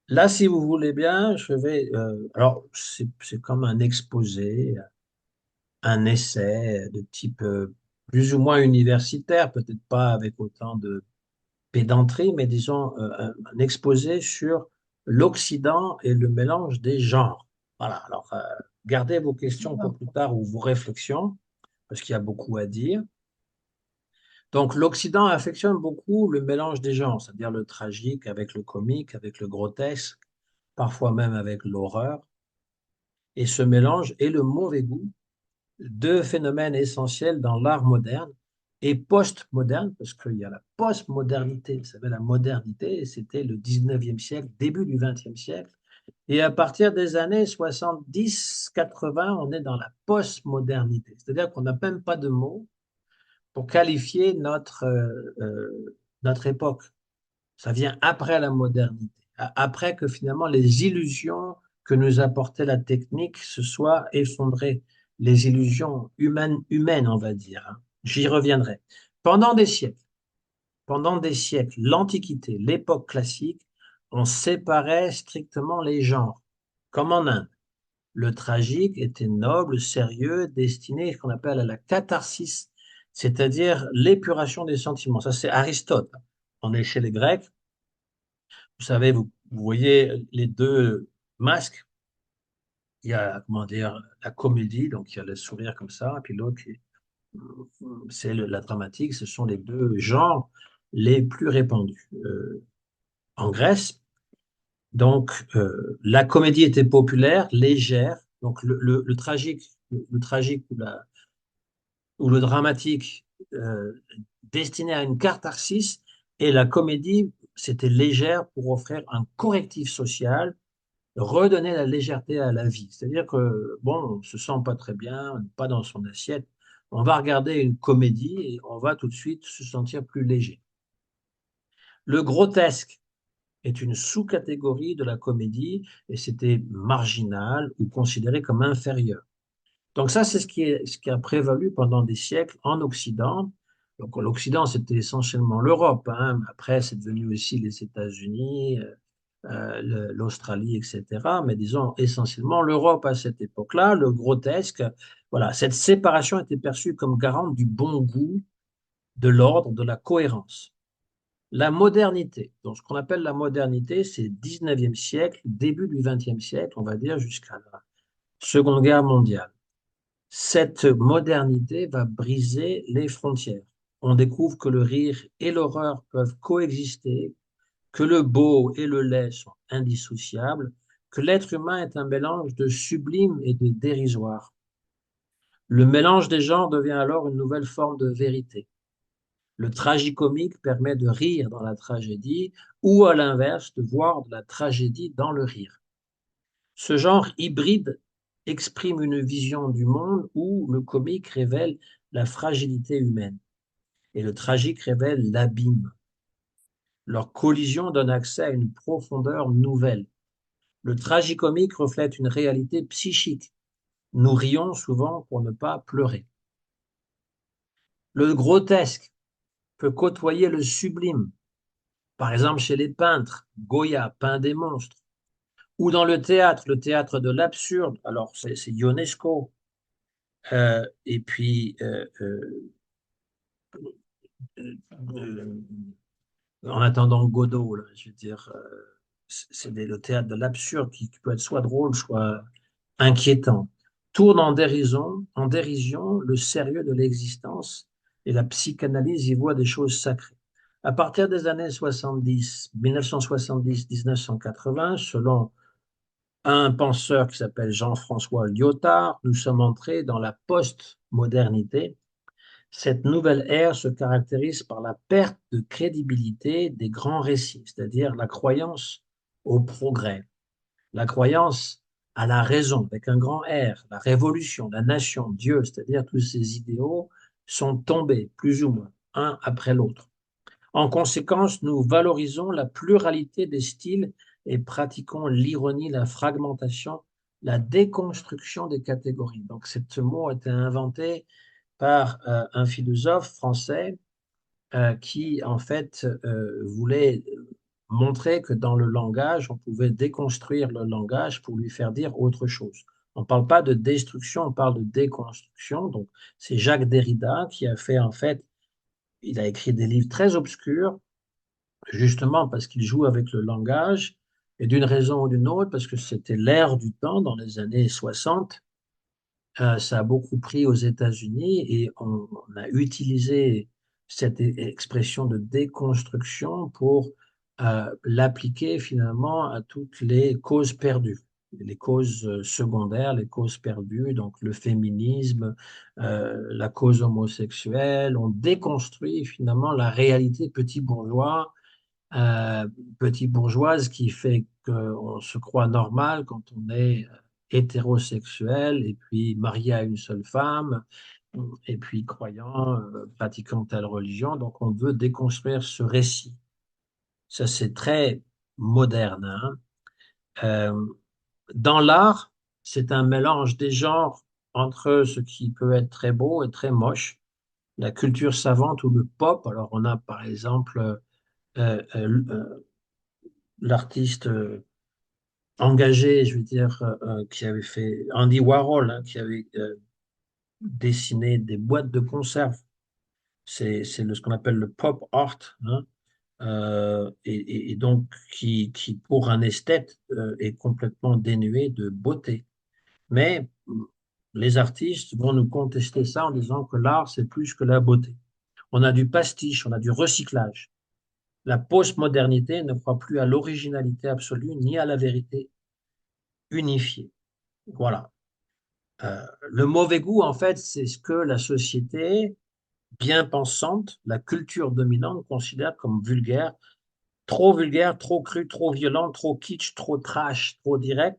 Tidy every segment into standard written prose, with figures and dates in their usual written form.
Là, si vous voulez bien, je vais. Alors, c'est comme un exposé, un essai de type plus ou moins universitaire, peut-être pas avec autant de pédanterie, mais disons un exposé sur l'Occident et le mélange des genres. Voilà. Alors, gardez vos questions pour plus tard ou vos réflexions, parce qu'il y a beaucoup à dire. Donc, l'Occident affectionne beaucoup le mélange des genres, c'est-à-dire le tragique avec le comique, avec le grotesque, parfois même avec l'horreur. Et ce mélange est le mauvais goût, deux phénomènes essentiels dans l'art moderne et post-moderne, parce qu'il y a la post-modernité, vous savez, la modernité, c'était le 19e siècle, début du 20e siècle. Et à partir des années 70-80, on est dans la post-modernité. C'est-à-dire qu'on n'a même pas de mots pour qualifier notre époque. Ça vient après la modernité, après que finalement les illusions que nous apportait la technique se soient effondrées, les illusions humaines, on va dire, hein. J'y reviendrai. Pendant des siècles, pendant des siècles, l'Antiquité, l'époque classique, on séparait strictement les genres, comme en Inde. Le tragique était noble, sérieux, destiné à ce qu'on appelle à la catharsis, c'est-à-dire l'épuration des sentiments. Ça, c'est Aristote. On est chez les Grecs. Vous savez, vous voyez les deux masques. Il y a, comment dire, la comédie, donc il y a le sourire comme ça, et puis l'autre, c'est la dramatique. Ce sont les deux genres les plus répandus. En Grèce, donc, la comédie était populaire, légère. Donc, le tragique, le tragique ou le dramatique destiné à une catharsis, et la comédie, c'était légère pour offrir un correctif social, redonner la légèreté à la vie. C'est-à-dire que, bon, on ne se sent pas très bien, on n'est pas dans son assiette. On va regarder une comédie et on va tout de suite se sentir plus léger. Le grotesque est une sous-catégorie de la comédie et c'était marginal ou considéré comme inférieur. Donc ça, c'est ce qui a prévalu pendant des siècles en Occident. Donc l'Occident, c'était essentiellement l'Europe, hein. Après, c'est devenu aussi les États-Unis, l'Australie, etc. Mais disons essentiellement l'Europe à cette époque-là, le grotesque. Voilà, cette séparation était perçue comme garante du bon goût, de l'ordre, de la cohérence. La modernité, donc ce qu'on appelle la modernité, c'est 19e siècle, début du 20e siècle, on va dire jusqu'à la Seconde Guerre mondiale. Cette modernité va briser les frontières. On découvre que le rire et l'horreur peuvent coexister, que le beau et le laid sont indissociables, que l'être humain est un mélange de sublime et de dérisoire. Le mélange des genres devient alors une nouvelle forme de vérité. Le tragicomique permet de rire dans la tragédie ou à l'inverse de voir de la tragédie dans le rire. Ce genre hybride exprime une vision du monde où le comique révèle la fragilité humaine et le tragique révèle l'abîme. Leur collision donne accès à une profondeur nouvelle. Le tragicomique reflète une réalité psychique. Nous rions souvent pour ne pas pleurer. Le grotesque peut côtoyer le sublime. Par exemple, chez les peintres, Goya peint des monstres. Ou dans le théâtre de l'absurde. Alors, c'est Ionesco. Et puis, euh, en attendant Godot, là, je veux dire, c'est le théâtre de l'absurde qui peut être soit drôle, soit inquiétant. Tourne en dérision le sérieux de l'existence et la psychanalyse y voit des choses sacrées. À partir des années 70, 1970-1980, selon un penseur qui s'appelle Jean-François Lyotard, nous sommes entrés dans la post-modernité. Cette nouvelle ère se caractérise par la perte de crédibilité des grands récits, c'est-à-dire la croyance au progrès, la croyance à la raison, avec un grand R, la révolution, la nation, Dieu, c'est-à-dire tous ces idéaux sont tombés, plus ou moins, un après l'autre. En conséquence, nous valorisons la pluralité des styles et pratiquons l'ironie, la fragmentation, la déconstruction des catégories. Donc, ce mot a été inventé par un philosophe français qui, en fait, voulait montrer que dans le langage, on pouvait déconstruire le langage pour lui faire dire autre chose. On ne parle pas de destruction, on parle de déconstruction. Donc, c'est Jacques Derrida qui a fait, en fait, il a écrit des livres très obscurs, justement parce qu'il joue avec le langage, et d'une raison ou d'une autre, parce que c'était l'ère du temps dans les années 60. Ça a beaucoup pris aux États-Unis et on a utilisé cette expression de déconstruction pour l'appliquer finalement à toutes les causes perdues, les causes secondaires, les causes perdues, donc le féminisme, la cause homosexuelle. On déconstruit finalement la réalité petit bourgeois, euh, petit bourgeoise qui fait qu'on se croit normal quand on est hétérosexuel et puis marié à une seule femme et puis croyant, pratiquant telle religion. Donc on veut déconstruire ce récit. Ça, c'est très moderne, hein. Euh, dans l'art, c'est un mélange des genres entre ce qui peut être très beau et très moche. La culture savante ou le pop. Alors on a par exemple l'artiste engagé, je veux dire, qui avait fait Andy Warhol, hein, qui avait dessiné des boîtes de conserve. Ce qu'on appelle le pop art, hein, et donc qui, pour un esthète, est complètement dénué de beauté. Mais les artistes vont nous contester ça en disant que l'art, c'est plus que la beauté. On a du pastiche, on a du recyclage. La postmodernité ne croit plus à l'originalité absolue ni à la vérité unifiée. Voilà. Le mauvais goût, en fait, c'est ce que la société bien pensante, la culture dominante considère comme vulgaire, trop cru, trop violent, trop kitsch, trop trash, trop direct.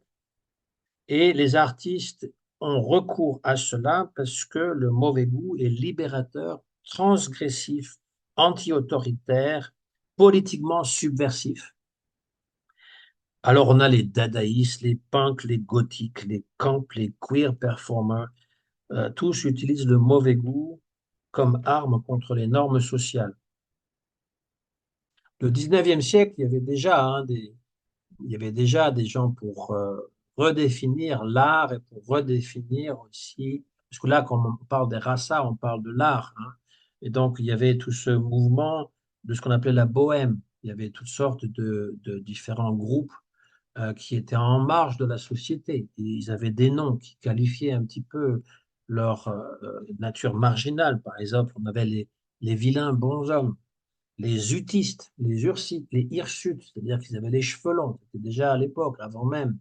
Et les artistes ont recours à cela parce que le mauvais goût est libérateur, transgressif, anti-autoritaire, politiquement subversif. Alors on a les dadaïstes, les punks, les gothiques, les camps, les queer performers. Tous utilisent le mauvais goût comme arme contre les normes sociales. Le 19e siècle, il y avait déjà des gens pour redéfinir l'art et pour redéfinir aussi, parce que là, quand on parle des rassas, on parle de l'art, hein. Et donc, il y avait tout ce mouvement de ce qu'on appelait la bohème. Il y avait toutes sortes de différents groupes qui étaient en marge de la société. Et ils avaient des noms qui qualifiaient un petit peu leur nature marginale. Par exemple, on avait les vilains bonshommes, les utistes, les ursites, les hirsutes, c'est-à-dire qu'ils avaient les cheveux longs. C'était déjà à l'époque, avant même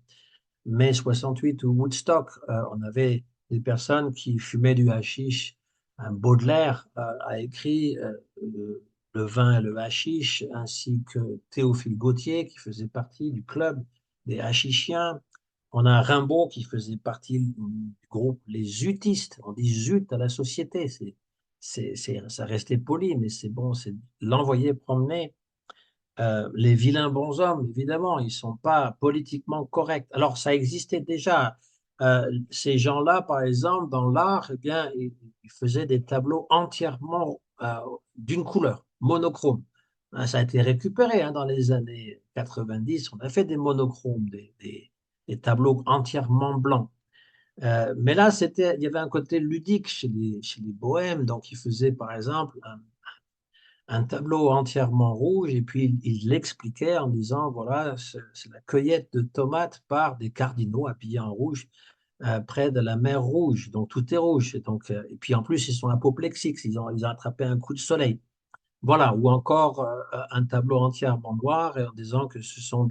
mai 68 ou Woodstock, on avait des personnes qui fumaient du hashish. Un Baudelaire a écrit le vin et le hashish, ainsi que Théophile Gautier, qui faisait partie du club des hashishiens. On a Rimbaud qui faisait partie du groupe Les Utistes. On dit zut à la société. Ça restait poli, mais c'est bon, c'est l'envoyer promener. Les vilains bonshommes, évidemment, ils ne sont pas politiquement corrects. Alors, ça existait déjà. Ces gens-là, par exemple, dans l'art, eh bien, ils faisaient des tableaux entièrement d'une couleur, monochrome. Hein, ça a été récupéré hein, dans les années 90. On a fait des monochromes, des tableaux entièrement blancs. Mais là, il y avait un côté ludique chez les bohèmes. Donc, ils faisaient, par exemple, un tableau entièrement rouge et puis il l'expliquait en disant, voilà, c'est la cueillette de tomates par des cardinaux habillés en rouge près de la mer Rouge. Donc tout est rouge. Et puis en plus, ils sont apoplexiques, ils ont attrapé un coup de soleil. Voilà, ou encore un tableau entièrement noir et en disant que ce sont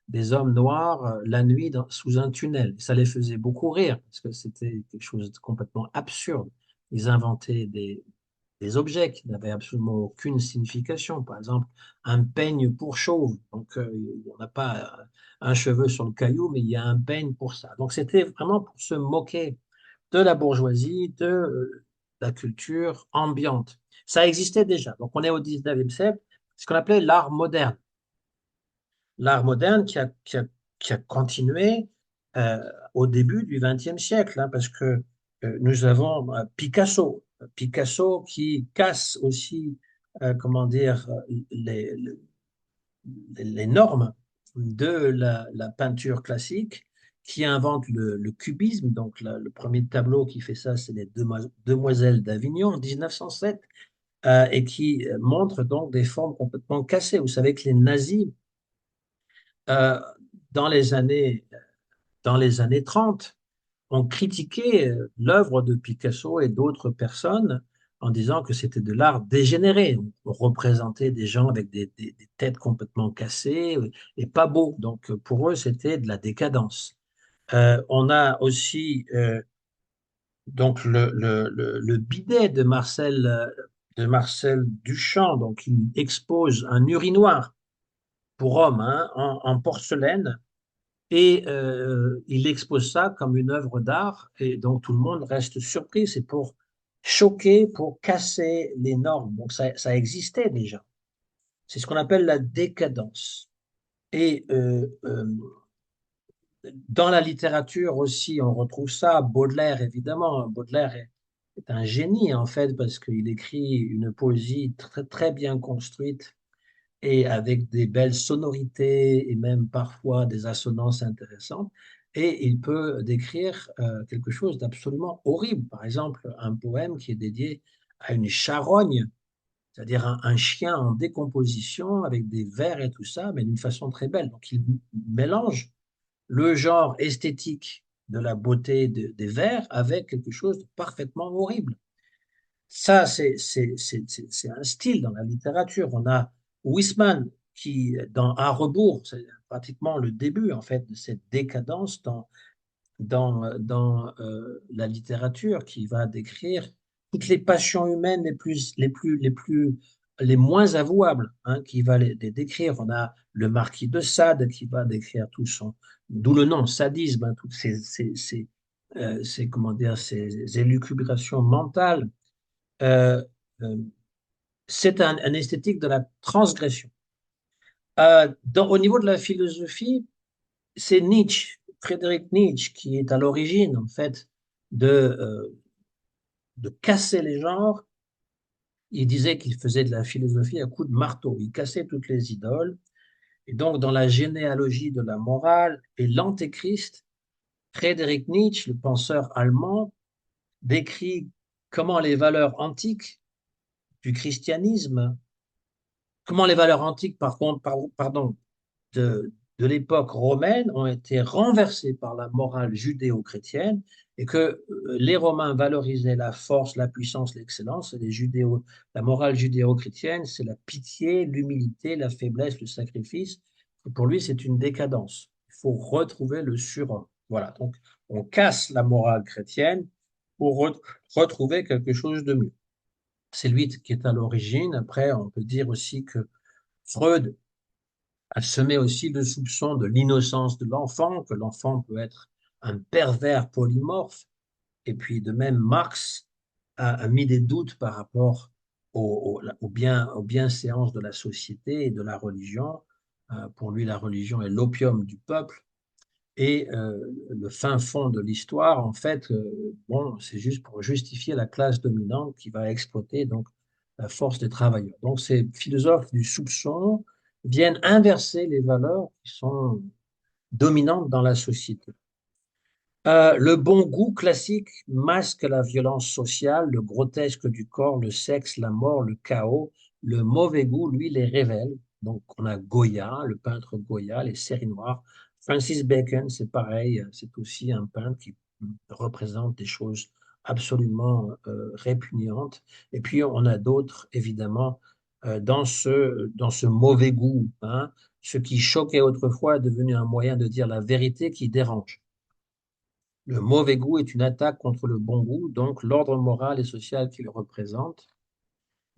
des hommes noirs la nuit sous un tunnel. Ça les faisait beaucoup rire parce que c'était quelque chose de complètement absurde. Ils inventaient des objets qui n'avaient absolument aucune signification. Par exemple, un peigne pour chauve. Donc, on n'a pas un cheveu sur le caillou, mais il y a un peigne pour ça. Donc, c'était vraiment pour se moquer de la bourgeoisie, de la culture ambiante. Ça existait déjà. Donc, on est au 19e siècle, ce qu'on appelait l'art moderne. L'art moderne qui a continué euh, au début du 20e siècle, hein, parce que nous avons Picasso qui casse aussi, comment dire, les, les normes de la peinture classique, qui invente le cubisme. Donc, le premier tableau qui fait ça, c'est les Demoiselles d'Avignon en 1907, et qui montre donc des formes complètement cassées. Vous savez que les nazis, euh, dans les années, dans les années 30, ont critiqué l'œuvre de Picasso et d'autres personnes en disant que c'était de l'art dégénéré. On représentait des gens avec des têtes complètement cassées et pas beaux. Donc pour eux, c'était de la décadence. On a aussi donc le bidet de Marcel Duchamp. Donc il expose un urinoir pour homme, hein, en porcelaine, et il expose ça comme une œuvre d'art, et donc tout le monde reste surpris. C'est pour choquer, pour casser les normes. Donc ça existait déjà. C'est ce qu'on appelle la décadence. Et dans la littérature aussi, on retrouve ça. Baudelaire, évidemment. Baudelaire est un génie, en fait, parce qu'il écrit une poésie très, très bien construite et avec des belles sonorités et même parfois des assonances intéressantes. Et il peut décrire quelque chose d'absolument horrible. Par exemple, un poème qui est dédié à une charogne, c'est-à-dire un chien en décomposition avec des vers et tout ça, mais d'une façon très belle. Donc il mélange le genre esthétique de la beauté des vers avec quelque chose de parfaitement horrible. Ça, c'est un style dans la littérature. On a Huysmans qui, dans À rebours, c'est pratiquement le début en fait de cette décadence dans la littérature, qui va décrire toutes les passions humaines les moins avouables, hein, qui va les décrire. On a le marquis de Sade qui va décrire tout son, d'où le nom sadisme, hein, toutes comment dire, ces élucubrations mentales. Euh, euh, c'est un esthétique de la transgression. Au niveau de la philosophie, c'est Nietzsche, Friedrich Nietzsche, qui est à l'origine, en fait, de casser les genres. Il disait qu'il faisait de la philosophie à coups de marteau. Il cassait toutes les idoles. Et donc, dans la généalogie de la morale et l'antéchrist, Friedrich Nietzsche, le penseur allemand, décrit comment les valeurs antiques du christianisme, comment les valeurs antiques, par contre, pardon, de l'époque romaine ont été renversées par la morale judéo-chrétienne, et que les Romains valorisaient la force, la puissance, l'excellence, et la morale judéo-chrétienne, c'est la pitié, l'humilité, la faiblesse, le sacrifice. Et pour lui, c'est une décadence. Il faut retrouver le surhomme. Voilà, donc on casse la morale chrétienne pour retrouver quelque chose de mieux. C'est lui qui est à l'origine. Après, on peut dire aussi que Freud a semé aussi le soupçon de l'innocence de l'enfant, que l'enfant peut être un pervers polymorphe. Et puis de même, Marx a mis des doutes par rapport aux bienséances de la société et de la religion. Pour lui, la religion est l'opium du peuple. Et le fin fond de l'histoire, en fait, bon, c'est juste pour justifier la classe dominante qui va exploiter donc la force des travailleurs. Donc ces philosophes du soupçon viennent inverser les valeurs qui sont dominantes dans la société. Le bon goût classique masque la violence sociale, le grotesque du corps, le sexe, la mort, le chaos. Le mauvais goût, lui, les révèle. Donc, on a Goya, le peintre Goya, les séries noires. Francis Bacon, c'est pareil, c'est aussi un peintre qui représente des choses absolument répugnantes. Et puis, on a d'autres, évidemment, dans ce mauvais goût, hein. Ce qui choquait autrefois est devenu un moyen de dire la vérité qui dérange. Le mauvais goût est une attaque contre le bon goût, donc l'ordre moral et social qu'il représente.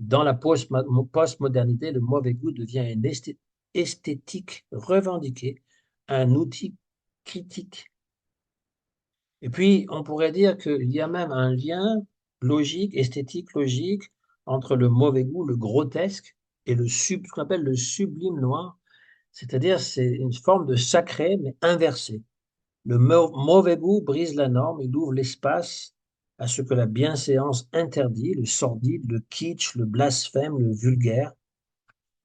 Dans la postmodernité, le mauvais goût devient une esthétique revendiquée, un outil critique. Et puis, on pourrait dire qu'il y a même un lien logique, esthétique logique, entre le mauvais goût, le grotesque, et ce qu'on appelle le sublime noir, c'est-à-dire c'est une forme de sacré, mais inversé. Le mauvais goût brise la norme, il ouvre l'espace à ce que la bienséance interdit, le sordide, le kitsch, le blasphème, le vulgaire.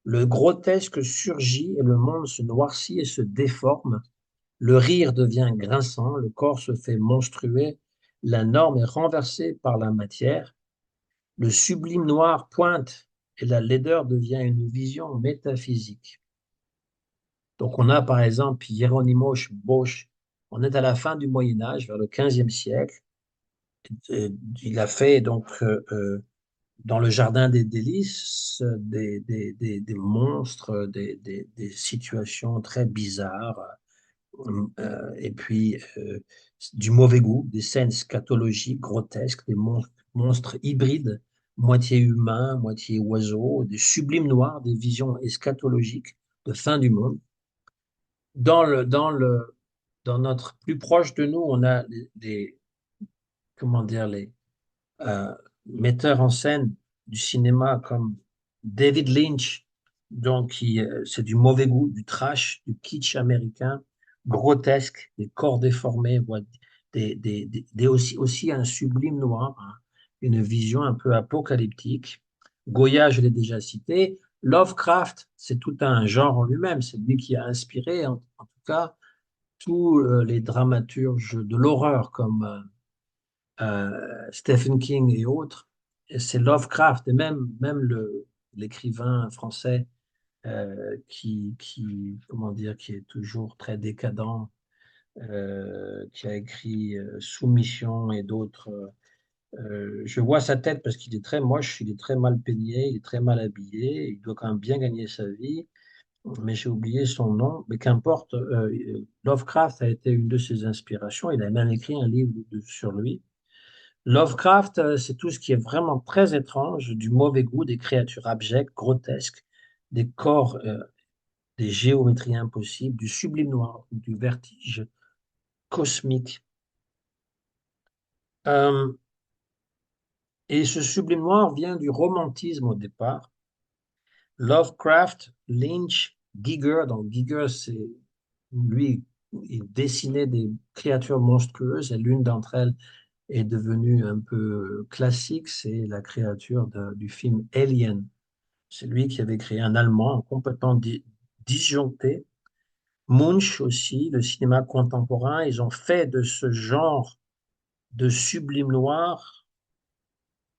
Le grotesque surgit et le monde se noircit et se déforme. Le rire devient grinçant, le corps se fait monstrueux, la norme est renversée par la matière. Le sublime noir pointe et la laideur devient une vision métaphysique. Donc on a par exemple Hieronymus Bosch, on est à la fin du Moyen Âge, vers le XVe siècle. Et il a fait donc dans le Jardin des Délices des monstres, des situations très bizarres, et puis du mauvais goût, des scènes scatologiques grotesques, des monstres hybrides, moitié humains, moitié oiseaux, des sublimes noirs, des visions eschatologiques de fin du monde. Dans notre plus proche de nous, on a comment dire, les euh, metteurs en scène du cinéma comme David Lynch, donc c'est du mauvais goût, du trash, du kitsch américain, grotesque, des corps déformés, aussi un sublime noir, hein, une vision un peu apocalyptique. Goya, je l'ai déjà cité. Lovecraft, c'est tout un genre en lui-même. C'est lui qui a inspiré, en tout cas, tous les dramaturges de l'horreur comme Stephen King et autres. Et c'est Lovecraft et même l'écrivain français comment dire, qui est toujours très décadent, qui a écrit Soumission et d'autres. Je vois sa tête parce qu'il est très moche, il est très mal peigné, il est très mal habillé, il doit quand même bien gagner sa vie, mais j'ai oublié son nom. Mais qu'importe, Lovecraft a été une de ses inspirations. Il a même écrit un livre sur lui. Lovecraft, c'est tout ce qui est vraiment très étrange, du mauvais goût, des créatures abjectes, grotesques, des corps, des géométries impossibles, du sublime noir, du vertige cosmique. Euh, et ce sublime noir vient du romantisme au départ. Lovecraft, Lynch, Giger, donc Giger, c'est lui, il dessinait des créatures monstrueuses et l'une d'entre elles est devenue un peu classique, c'est la créature du film Alien. C'est lui qui avait créé un Allemand complètement disjoncté. Munch aussi, le cinéma contemporain, ils ont fait de ce genre de sublime noir,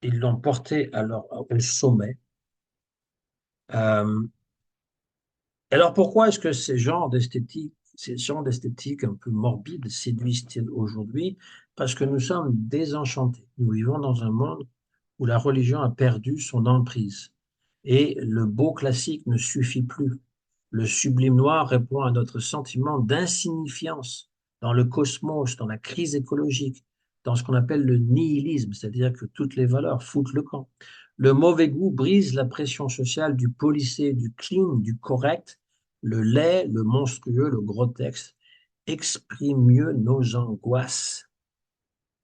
ils l'ont porté au sommet. Euh, alors pourquoi est-ce que ces genres d'esthétique un peu morbide séduisent-ils aujourd'hui? Parce que nous sommes désenchantés. Nous vivons dans un monde où la religion a perdu son emprise et le beau classique ne suffit plus. Le sublime noir répond à notre sentiment d'insignifiance dans le cosmos, dans la crise écologique, dans ce qu'on appelle le nihilisme, c'est-à-dire que toutes les valeurs foutent le camp. Le mauvais goût brise la pression sociale du policé, du clean, du correct. Le laid, le monstrueux, le grotesque exprime mieux nos angoisses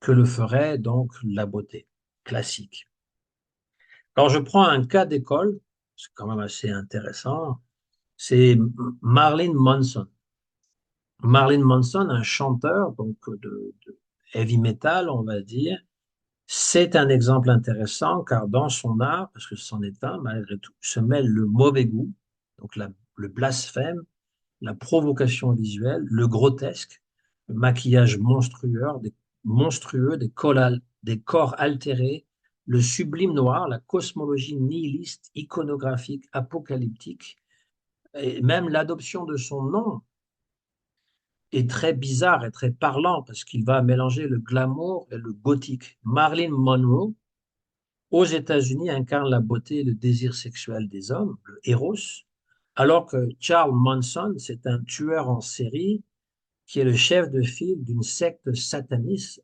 que le ferait donc la beauté classique. Alors je prends un cas d'école, c'est quand même assez intéressant, c'est Marilyn Manson. Marilyn Manson, un chanteur donc de heavy metal, on va dire, c'est un exemple intéressant car dans son art, parce que c'en est un malgré tout, se mêle le mauvais goût, donc le blasphème, la provocation visuelle, le grotesque, le maquillage monstrueux, des corps altérés, le sublime noir, la cosmologie nihiliste, iconographique, apocalyptique, et même l'adoption de son nom est très bizarre et très parlant parce qu'il va mélanger le glamour et le gothique. Marilyn Monroe, aux États-Unis, incarne la beauté et le désir sexuel des hommes, le Eros, alors que Charles Manson, c'est un tueur en série qui est le chef de file d'une secte satanique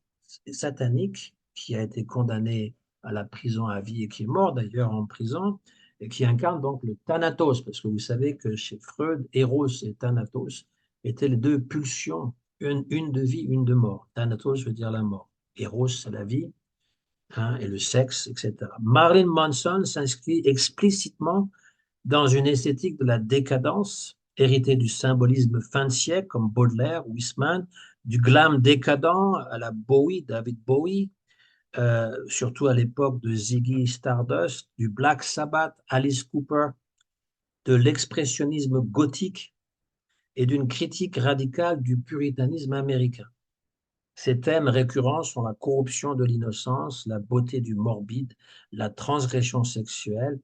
qui a été condamné à la prison à vie et qui est mort d'ailleurs en prison et qui incarne donc le Thanatos, parce que vous savez que chez Freud, Eros et Thanatos étaient les deux pulsions, une de vie, une de mort. Thanatos veut dire la mort. Eros, c'est la vie, hein, et le sexe, etc. Marilyn Manson s'inscrit explicitement dans une esthétique de la décadence, héritée du symbolisme fin de siècle comme Baudelaire ou Eastman, du glam décadent à la Bowie, David Bowie, surtout à l'époque de Ziggy Stardust, du Black Sabbath, Alice Cooper. de l'expressionnisme gothique et d'une critique radicale du puritanisme américain. Ces thèmes récurrents sont la corruption de l'innocence, la beauté du morbide, la transgression sexuelle,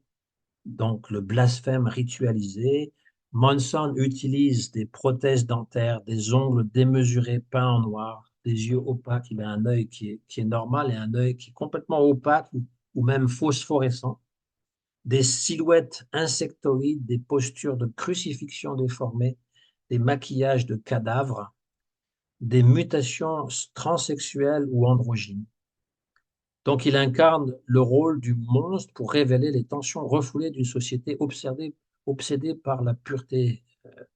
donc le blasphème ritualisé. Manson utilise des prothèses dentaires, des ongles démesurés peints en noir, des yeux opaques. Il a un œil qui est normal et un œil qui est complètement opaque ou même phosphorescent. Des silhouettes insectoïdes, des postures de crucifixion déformées, des maquillages de cadavres, des mutations transsexuelles ou androgynes. Donc, il incarne le rôle du monstre pour révéler les tensions refoulées d'une société obsédée par la pureté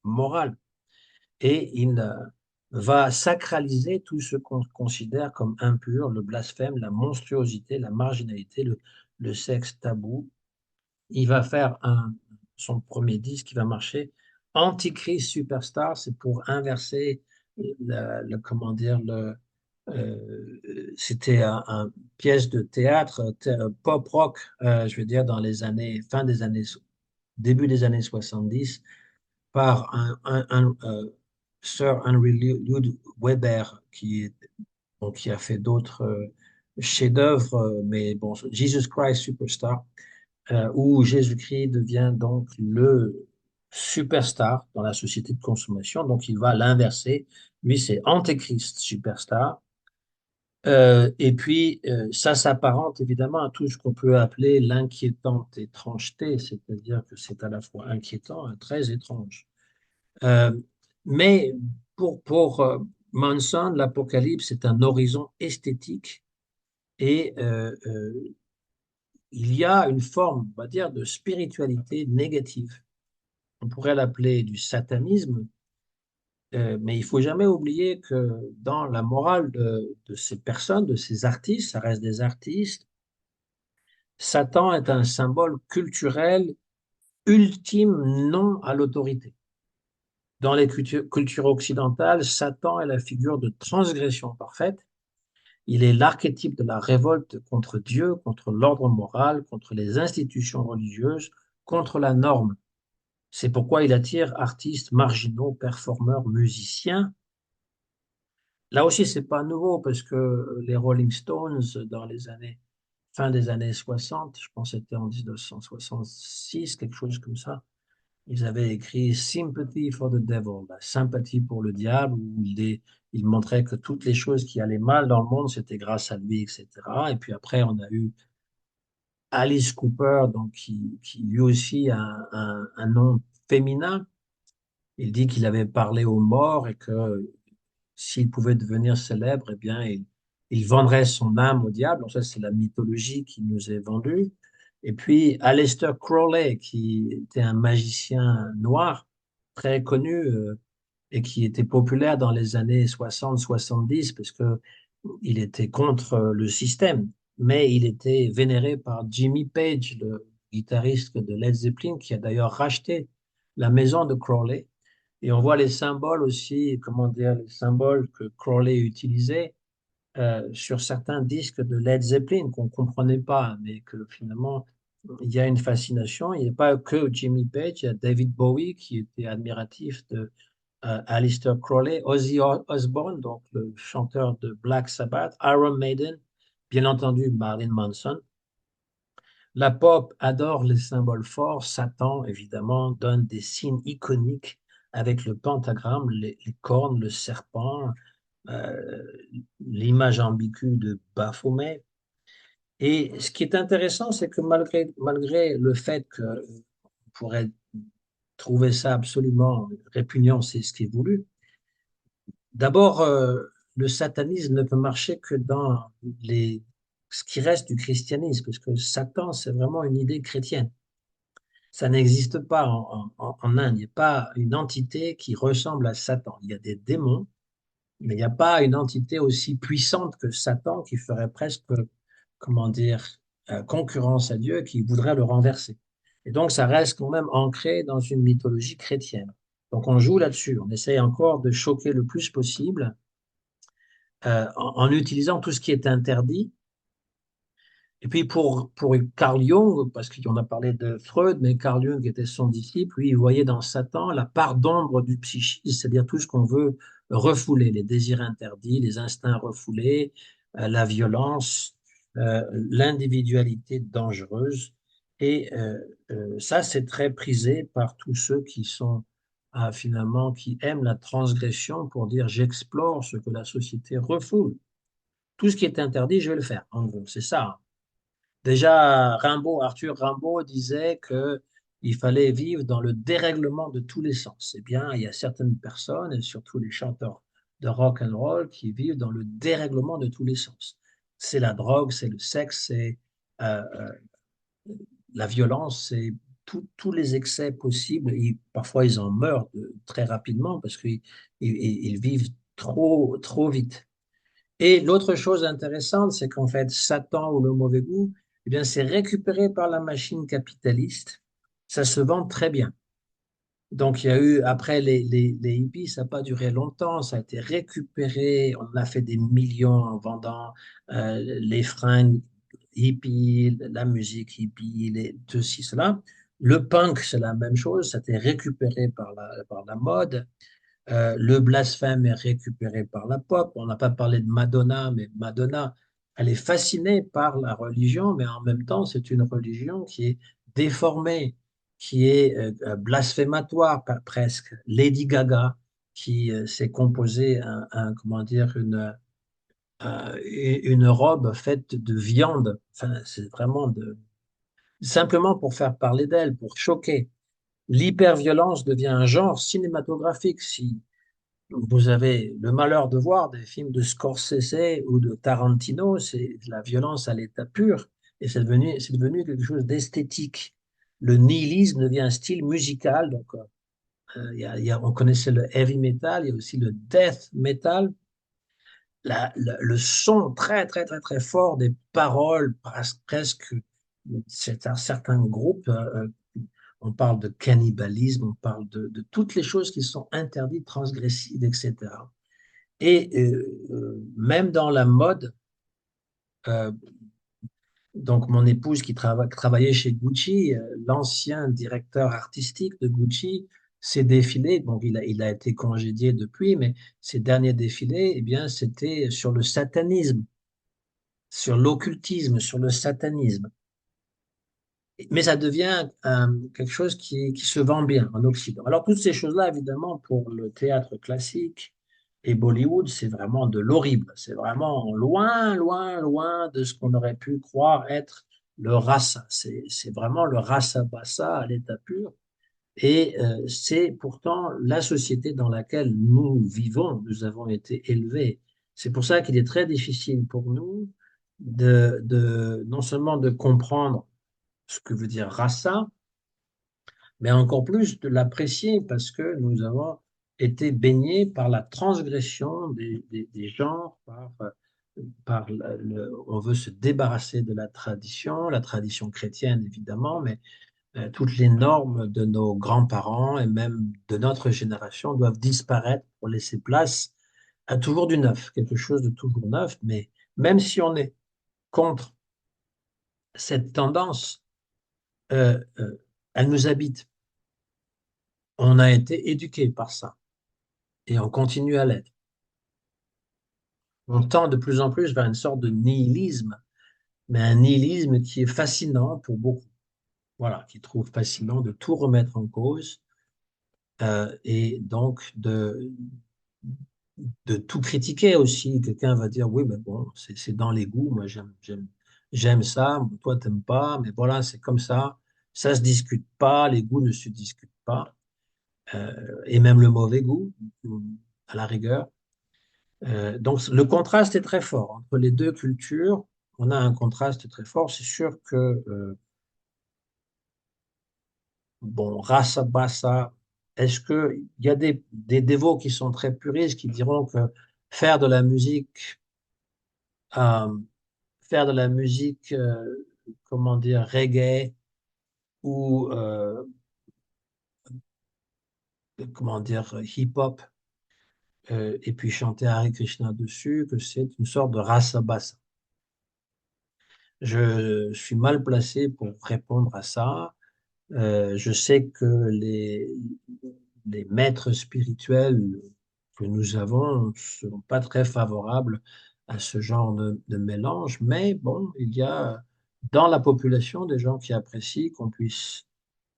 morale. Et il va sacraliser tout ce qu'on considère comme impur, le blasphème, la monstruosité, la marginalité, le sexe tabou. Il va faire son premier disque qui va marcher. Antichrist Superstar, c'est pour inverser comment dire, c'était un pièce de théâtre pop rock, je veux dire, dans les années, début des années 70, par Sir Henry Lloyd Webber, qui a fait d'autres chefs-d'œuvre, mais bon, Jesus Christ Superstar, où Jésus-Christ devient donc le superstar dans la société de consommation. Donc, il va l'inverser. Lui, c'est Antéchrist Superstar. Et puis, ça s'apparente évidemment à tout ce qu'on peut appeler l'inquiétante étrangeté, c'est-à-dire que c'est à la fois inquiétant et très étrange. Euh, mais pour Manson, l'Apocalypse est un horizon esthétique et il y a une forme, on va dire, de spiritualité négative. On pourrait l'appeler du satanisme, mais il faut jamais oublier que dans la morale de ces personnes, de ces artistes, ça reste des artistes, Satan est un symbole culturel ultime non à l'autorité. Dans les cultures occidentales, Satan est la figure de transgression parfaite. Il est l'archétype de la révolte contre Dieu, contre l'ordre moral, contre les institutions religieuses, contre la norme. C'est pourquoi il attire artistes marginaux, performeurs, musiciens. Là aussi, c'est pas nouveau parce que les Rolling Stones, dans les années, fin des années 60, je pense que c'était en 1966, quelque chose comme ça, ils avaient écrit Sympathy for the Devil, la sympathie pour le diable, où il montrait que toutes les choses qui allaient mal dans le monde, c'était grâce à lui, etc. Et puis après, on a eu Alice Cooper, donc qui lui aussi a un nom féminin. Il dit qu'il avait parlé aux morts et que s'il pouvait devenir célèbre, eh bien, il vendrait son âme au diable. Donc ça, c'est la mythologie qui nous est vendue. Et puis, Aleister Crowley, qui était un magicien noir très connu et qui était populaire dans les années 60-70 parce que il était contre le système. Mais il était vénéré par Jimmy Page, le guitariste de Led Zeppelin, qui a d'ailleurs racheté la maison de Crowley. Et on voit les symboles aussi, comment dire, les symboles que Crowley utilisait sur certains disques de Led Zeppelin qu'on ne comprenait pas, mais que finalement, il y a une fascination. Il n'y a pas que Jimmy Page, il y a David Bowie qui était admiratif de Aleister Crowley, Ozzy Osbourne, donc le chanteur de Black Sabbath, Iron Maiden, bien entendu Marilyn Manson. La pop adore les symboles forts. Satan, évidemment, donne des signes iconiques avec le pentagramme, les cornes, le serpent, euh, l'image ambiguë de Baphomet. Et ce qui est intéressant, c'est que malgré le fait qu'on pourrait trouver ça absolument répugnant, c'est ce qui est voulu, d'abord, le satanisme ne peut marcher que dans ce qui reste du christianisme, parce que Satan, c'est vraiment une idée chrétienne. Ça n'existe pas en Inde. Il n'y a pas une entité qui ressemble à Satan. Il y a des démons, mais il n'y a pas une entité aussi puissante que Satan qui ferait presque, comment dire, concurrence à Dieu, qui voudrait le renverser. Et donc, ça reste quand même ancré dans une mythologie chrétienne. Donc, on joue là-dessus. On essaye encore de choquer le plus possible en utilisant tout ce qui est interdit Et puis pour Carl Jung, parce qu'on a parlé de Freud, mais Carl Jung était son disciple, lui, il voyait dans Satan la part d'ombre du psychisme, c'est-à-dire tout ce qu'on veut refouler, les désirs interdits, les instincts refoulés, la violence, l'individualité dangereuse. Et ça, c'est très prisé par tous ceux qui sont finalement, qui aiment la transgression pour dire j'explore ce que la société refoule. Tout ce qui est interdit, je vais le faire. En gros, c'est ça. Déjà, Arthur Rimbaud disait que il fallait vivre dans le dérèglement de tous les sens. Eh bien, il y a certaines personnes, et surtout les chanteurs de rock and roll, qui vivent dans le dérèglement de tous les sens. C'est la drogue, c'est le sexe, c'est euh, la violence, c'est tous les excès possibles. Parfois, ils en meurent très rapidement parce qu'ils vivent trop vite. Et l'autre chose intéressante, c'est qu'en fait, Satan ou le mauvais goût, eh bien, c'est récupéré par la machine capitaliste. Ça se vend très bien. Donc, il y a eu, après les hippies, ça n'a pas duré longtemps, ça a été récupéré, on a fait des millions en vendant les fringues hippies, la musique hippie, ceci, cela. Le punk, c'est la même chose, ça a été récupéré par la mode. Le blasphème est récupéré par la pop. On n'a pas parlé de Madonna, mais Madonna, elle est fascinée par la religion, mais en même temps, c'est une religion qui est déformée, qui est blasphématoire presque. Lady Gaga, qui s'est composée comment dire, une robe faite de viande. Enfin, c'est vraiment simplement pour faire parler d'elle, pour choquer. L'hyperviolence devient un genre cinématographique. Si vous avez le malheur de voir des films de Scorsese ou de Tarantino, c'est de la violence à l'état pur et c'est devenu quelque chose d'esthétique. Le nihilisme devient un style musical. Donc, on connaissait le heavy metal, il y a aussi le death metal. Le son très fort des paroles, presque, c'est un certain groupe. On parle de cannibalisme, on parle de toutes les choses qui sont interdites, transgressives, etc. Et même dans la mode, euh, donc mon épouse qui travaillait chez Gucci, l'ancien directeur artistique de Gucci, ses défilés, donc il a été congédié depuis, mais ses derniers défilés, eh bien, c'était sur le satanisme, sur l'occultisme, sur le satanisme. Mais ça devient quelque chose qui se vend bien en Occident. Alors, toutes ces choses-là, évidemment, pour le théâtre classique et Bollywood, c'est vraiment de l'horrible. C'est vraiment loin de ce qu'on aurait pu croire être le rasa. C'est vraiment le rasa-bassa à l'état pur. Et c'est pourtant la société dans laquelle nous vivons, nous avons été élevés. C'est pour ça qu'il est très difficile pour nous non seulement de comprendre ce que veut dire rasa, mais encore plus de l'apprécier parce que nous avons été baignés par la transgression des genres, on veut se débarrasser de la tradition chrétienne évidemment, mais toutes les normes de nos grands-parents et même de notre génération doivent disparaître pour laisser place à toujours du neuf, quelque chose de toujours neuf, mais même si on est contre cette tendance, elle nous habite. On a été éduqué par ça et on continue à l'être. On tend de plus en plus vers une sorte de nihilisme, mais un nihilisme qui est fascinant pour beaucoup. Voilà, qui trouve fascinant de tout remettre en cause et donc de tout critiquer aussi. Quelqu'un va dire, oui, mais bon, c'est dans les goûts, moi j'aime ça, toi t'aimes pas, mais voilà, c'est comme ça se discute pas, les goûts ne se discutent pas, et même le mauvais goût, à la rigueur. Donc le contraste est très fort entre les deux cultures. On a un contraste très fort. C'est sûr que bon, Rasa Bassa, est-ce que il y a des dévots qui sont très puristes qui diront que faire de la musique, euh, faire de la musique, comment dire, reggae ou comment dire, hip-hop, et puis chanter Hare Krishna dessus, que c'est une sorte de Rasa Bassa. Je suis mal placé pour répondre à ça. Je sais que les maîtres spirituels que nous avons ne sont pas très favorables à ce genre de mélange, mais bon, il y a dans la population des gens qui apprécient qu'on puisse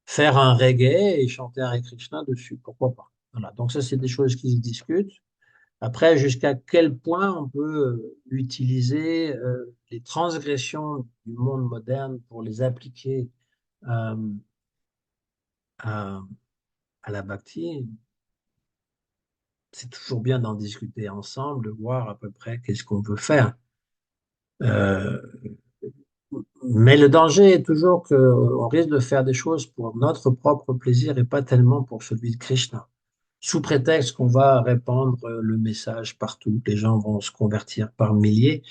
faire un reggae et chanter Hare Krishna dessus, pourquoi pas. Voilà, donc ça, c'est des choses qui se discutent. Après, jusqu'à quel point on peut utiliser les transgressions du monde moderne pour les appliquer euh, à, à la bhakti, c'est toujours bien d'en discuter ensemble, de voir à peu près qu'est-ce qu'on peut faire. Euh, mais le danger est toujours qu'on risque de faire des choses pour notre propre plaisir et pas tellement pour celui de Krishna. Sous prétexte qu'on va répandre le message partout, les gens vont se convertir par milliers,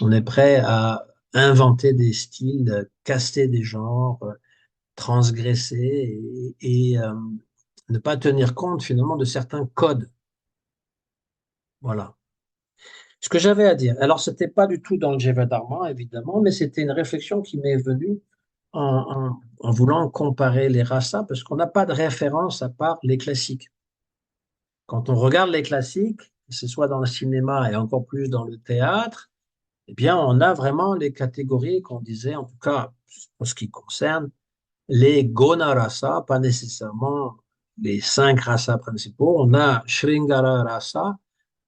on est prêt à inventer des styles, caster des genres, transgresser et ne pas tenir compte finalement de certains codes. Voilà. Ce que j'avais à dire. Alors, c'était pas du tout dans le Dharma, évidemment, mais c'était une réflexion qui m'est venue en voulant comparer les rasas, parce qu'on n'a pas de référence à part les classiques. Quand on regarde les classiques, que ce soit dans le cinéma et encore plus dans le théâtre, eh bien, on a vraiment les catégories qu'on disait, en tout cas, en ce qui concerne les Gona rasa, pas nécessairement les cinq rasas principaux. On a Shringara rasa.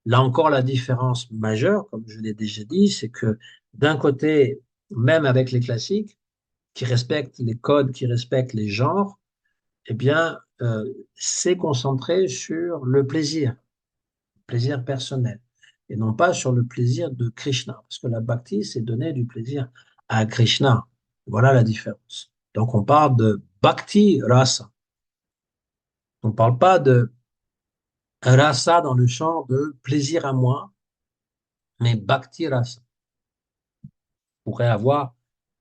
Là encore, la différence majeure, comme je l'ai déjà dit, c'est que d'un côté, même avec les classiques, qui respectent les codes, qui respectent les genres, eh bien, c'est concentré sur le plaisir personnel, et non pas sur le plaisir de Krishna, parce que la bhakti, c'est donner du plaisir à Krishna. Voilà la différence. Donc, on parle de bhakti rasa. On ne parle pas de rasa dans le champ de plaisir à moi, mais bhakti rasa. On pourrait avoir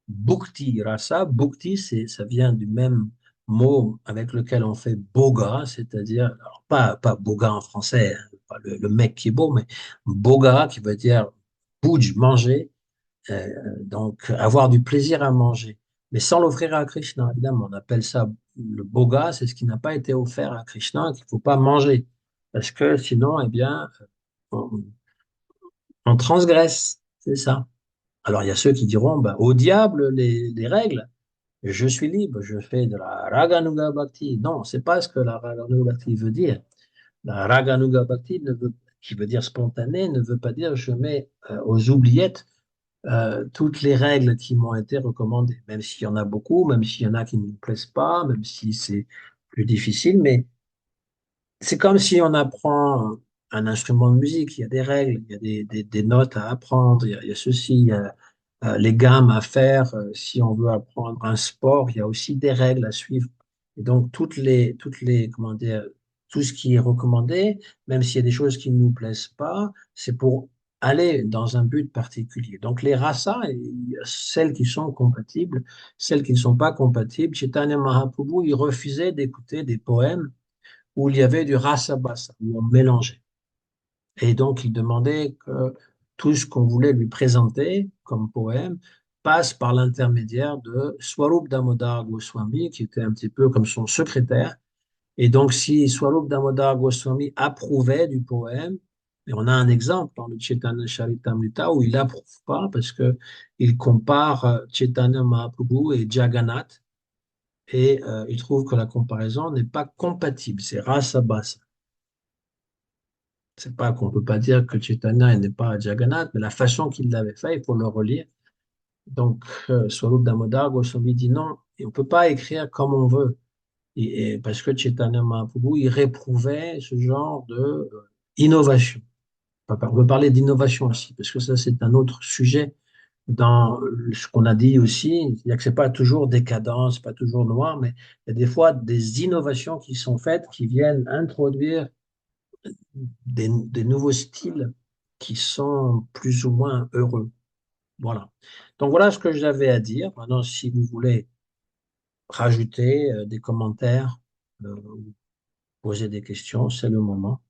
bhukti rasa. Bhukti, ça vient du même mot avec lequel on fait boga, c'est-à-dire, alors pas boga en français, hein, pas le mec qui est beau, mais boga qui veut dire bouge, manger, donc avoir du plaisir à manger, mais sans l'offrir à Krishna, évidemment. On appelle ça le boga, c'est ce qui n'a pas été offert à Krishna, qu'il ne faut pas manger, parce que sinon, eh bien, on, on transgresse, c'est ça. Alors, il y a ceux qui diront, bah, au diable les règles. Je suis libre, je fais de la Raganuga Bhakti. Non, c'est pas ce que la Raganuga Bhakti veut dire. La Raganuga Bhakti, qui veut dire spontané, ne veut pas dire je mets aux oubliettes toutes les règles qui m'ont été recommandées, même s'il y en a beaucoup, même s'il y en a qui ne me plaisent pas, même si c'est plus difficile, mais c'est comme si on apprend un instrument de musique, il y a des règles, il y a des notes à apprendre, il y a ceci, il y a les gammes à faire. Si on veut apprendre un sport, il y a aussi des règles à suivre. Et donc, comment dire, tout ce qui est recommandé, même s'il y a des choses qui ne nous plaisent pas, c'est pour aller dans un but particulier. Donc, les rasas, il y a celles qui sont compatibles, celles qui ne sont pas compatibles. Chaitanya Mahaprabhu, il refusait d'écouter des poèmes où il y avait du rasa-basa, où on mélangeait. Et donc, il demandait que tout ce qu'on voulait lui présenter comme poème passe par l'intermédiaire de Swarup Damodar Goswami, qui était un petit peu comme son secrétaire. Et donc, si Swarup Damodar Goswami approuvait du poème, et on a un exemple dans le Chaitanya Charitamrita où il n'approuve pas parce que il compare Chaitanya Mahaprabhu et Jagannath et il trouve que la comparaison n'est pas compatible, c'est rasa basa. C'est pas qu'on peut pas dire que Chaitanya n'est pas Jagannath, mais la façon qu'il l'avait fait, il faut le relire. Donc, Swarup Damodar Goswami dit non, et on peut pas écrire comme on veut. Et parce que Chaitanya Mahaprabhu, il réprouvait ce genre de innovation. On peut parler d'innovation aussi, parce que ça, c'est un autre sujet dans ce qu'on a dit aussi. Il y a que c'est pas toujours décadent, c'est pas toujours noir, mais il y a des fois des innovations qui sont faites, qui viennent introduire des nouveaux styles qui sont plus ou moins heureux. Voilà. Donc voilà ce que j'avais à dire. Maintenant, si vous voulez rajouter des commentaires, ou poser des questions, c'est le moment.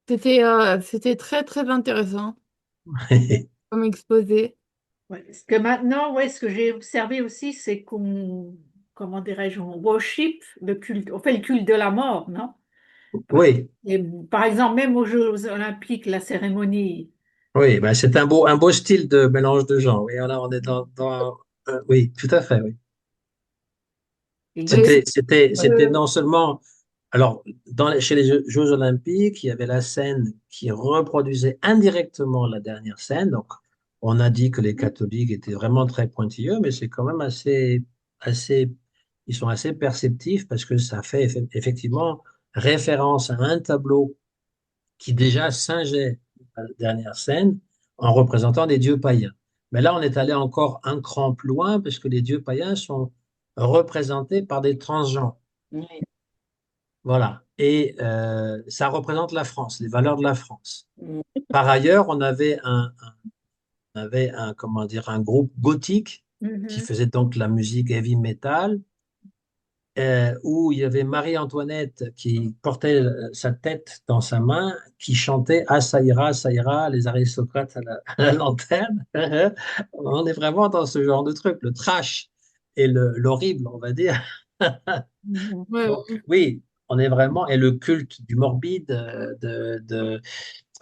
C'était très très intéressant comme exposé. Ouais, parce que maintenant, ouais, ce que j'ai observé aussi, c'est qu'on, comment dirais-je, on worship le culte, on fait le culte de la mort, non? Ouais. Oui, Et par exemple, même aux Jeux Olympiques, la cérémonie, oui, ben c'est un beau style de mélange de genres. Oui, là, on est oui, tout à fait, oui. oui, C'était non seulement, alors, chez les Jeux Olympiques, il y avait la scène qui reproduisait indirectement la dernière scène. Donc, on a dit que les catholiques étaient vraiment très pointilleux, mais c'est quand même assez, ils sont assez perceptifs parce que ça fait effectivement référence à un tableau qui déjà singeait la dernière scène en représentant des dieux païens. Mais là, on est allé encore un cran plus loin parce que les dieux païens sont représentés par des transgenres. oui. Voilà. Et ça représente la France, les valeurs de la France. Par ailleurs, on avait comment dire, un groupe gothique qui Mhm. faisait donc la musique heavy metal, où il y avait Marie-Antoinette qui portait sa tête dans sa main, qui chantait Ah, ça ira, les aristocrates à la lanterne. On est vraiment dans ce genre de truc, le trash et l'horrible, on va dire. Mhm. Ouais, Donc, oui, on est vraiment, et le culte du morbide,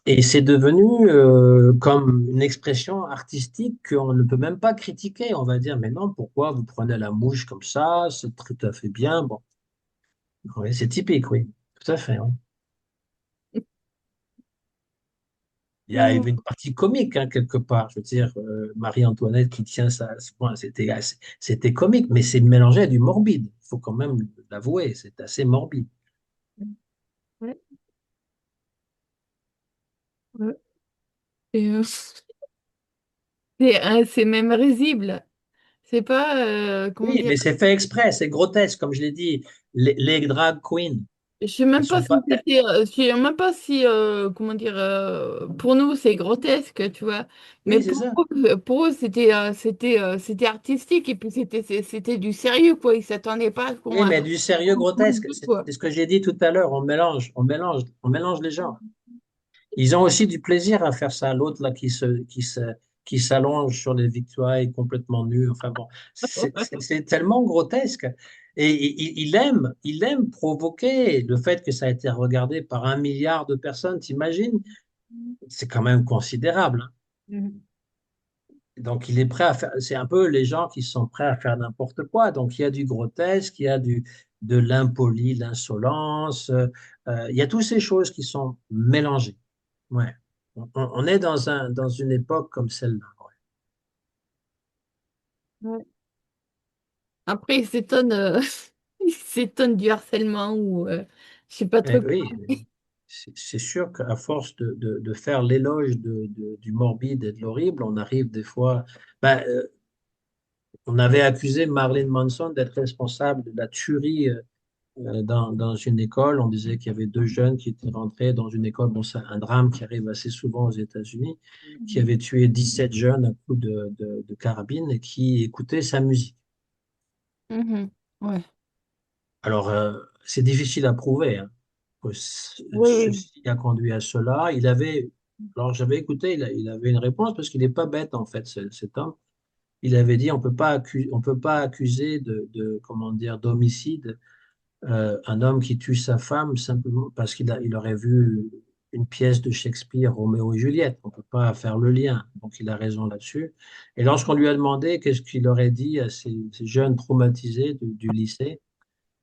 et c'est devenu comme une expression artistique qu'on ne peut même pas critiquer. On va dire, mais non, pourquoi vous prenez la mouche comme ça? C'est tout à fait bien. Bon, oui, c'est typique, oui, tout à fait. Oui. Il y a ouais. une partie comique, hein, quelque part. Je veux dire, Marie-Antoinette qui tient ça, bon, c'était comique, mais c'est mélangé à du morbide. Il faut quand même l'avouer, c'est assez morbide. Ouais, ouais. Et, c'est même risible. C'est pas, comment Oui, dire, mais c'est fait exprès, c'est grotesque, comme je l'ai dit. Les drag queens, je sais elles même pas sont si pas. c'était, je sais même pas si, comment dire, pour nous c'est grotesque, tu vois, mais Oui, c'est ça. pour eux c'était artistique et puis c'était du sérieux, quoi. Ils s'attendaient pas à ce Oui, qu'on, mais du sérieux grotesque. quoi. C'est ce que j'ai dit tout à l'heure. On mélange les genres. Ils ont aussi du plaisir à faire ça. L'autre là qui s'allonge sur les victoires complètement nu. Enfin bon, c'est tellement grotesque. Et il aime provoquer le fait que ça a été regardé par 1 milliard de personnes. T'imagines? C'est quand même considérable, hein. Mhm. Donc il est prêt à faire. C'est un peu les gens qui sont prêts à faire n'importe quoi. Donc il y a du grotesque, il y a de l'impoli, l'insolence. Il y a toutes ces choses qui sont mélangées. Ouais. On est dans une époque comme celle-là. Ouais. Après, ils s'étonnent, ils s'étonnent du harcèlement ou je sais pas trop quoi. Oui, c'est sûr qu'à force de faire l'éloge du morbide et de l'horrible, on arrive des fois. Ben, on avait accusé Marilyn Manson d'être responsable de la tuerie dans une école. On disait qu'il y avait 2 jeunes qui étaient rentrés dans une école. Bon, c'est un drame qui arrive assez souvent aux États-Unis, qui avait tué 17 jeunes à coups de carabine et qui écoutaient sa musique. Mhm. Ouais. Alors, c'est difficile à prouver, hein, que Oui, oui. ceci a conduit à cela. Alors j'avais écouté, il avait une réponse parce qu'il n'est pas bête en fait, cet homme. Il avait dit on peut pas accuser comment dire, d'homicide un homme qui tue sa femme simplement parce il aurait vu une pièce de Shakespeare, Roméo et Juliette. On peut pas faire le lien. Donc il a raison là-dessus. Et lorsqu'on lui a demandé qu'est-ce qu'il aurait dit à ces jeunes traumatisés du lycée,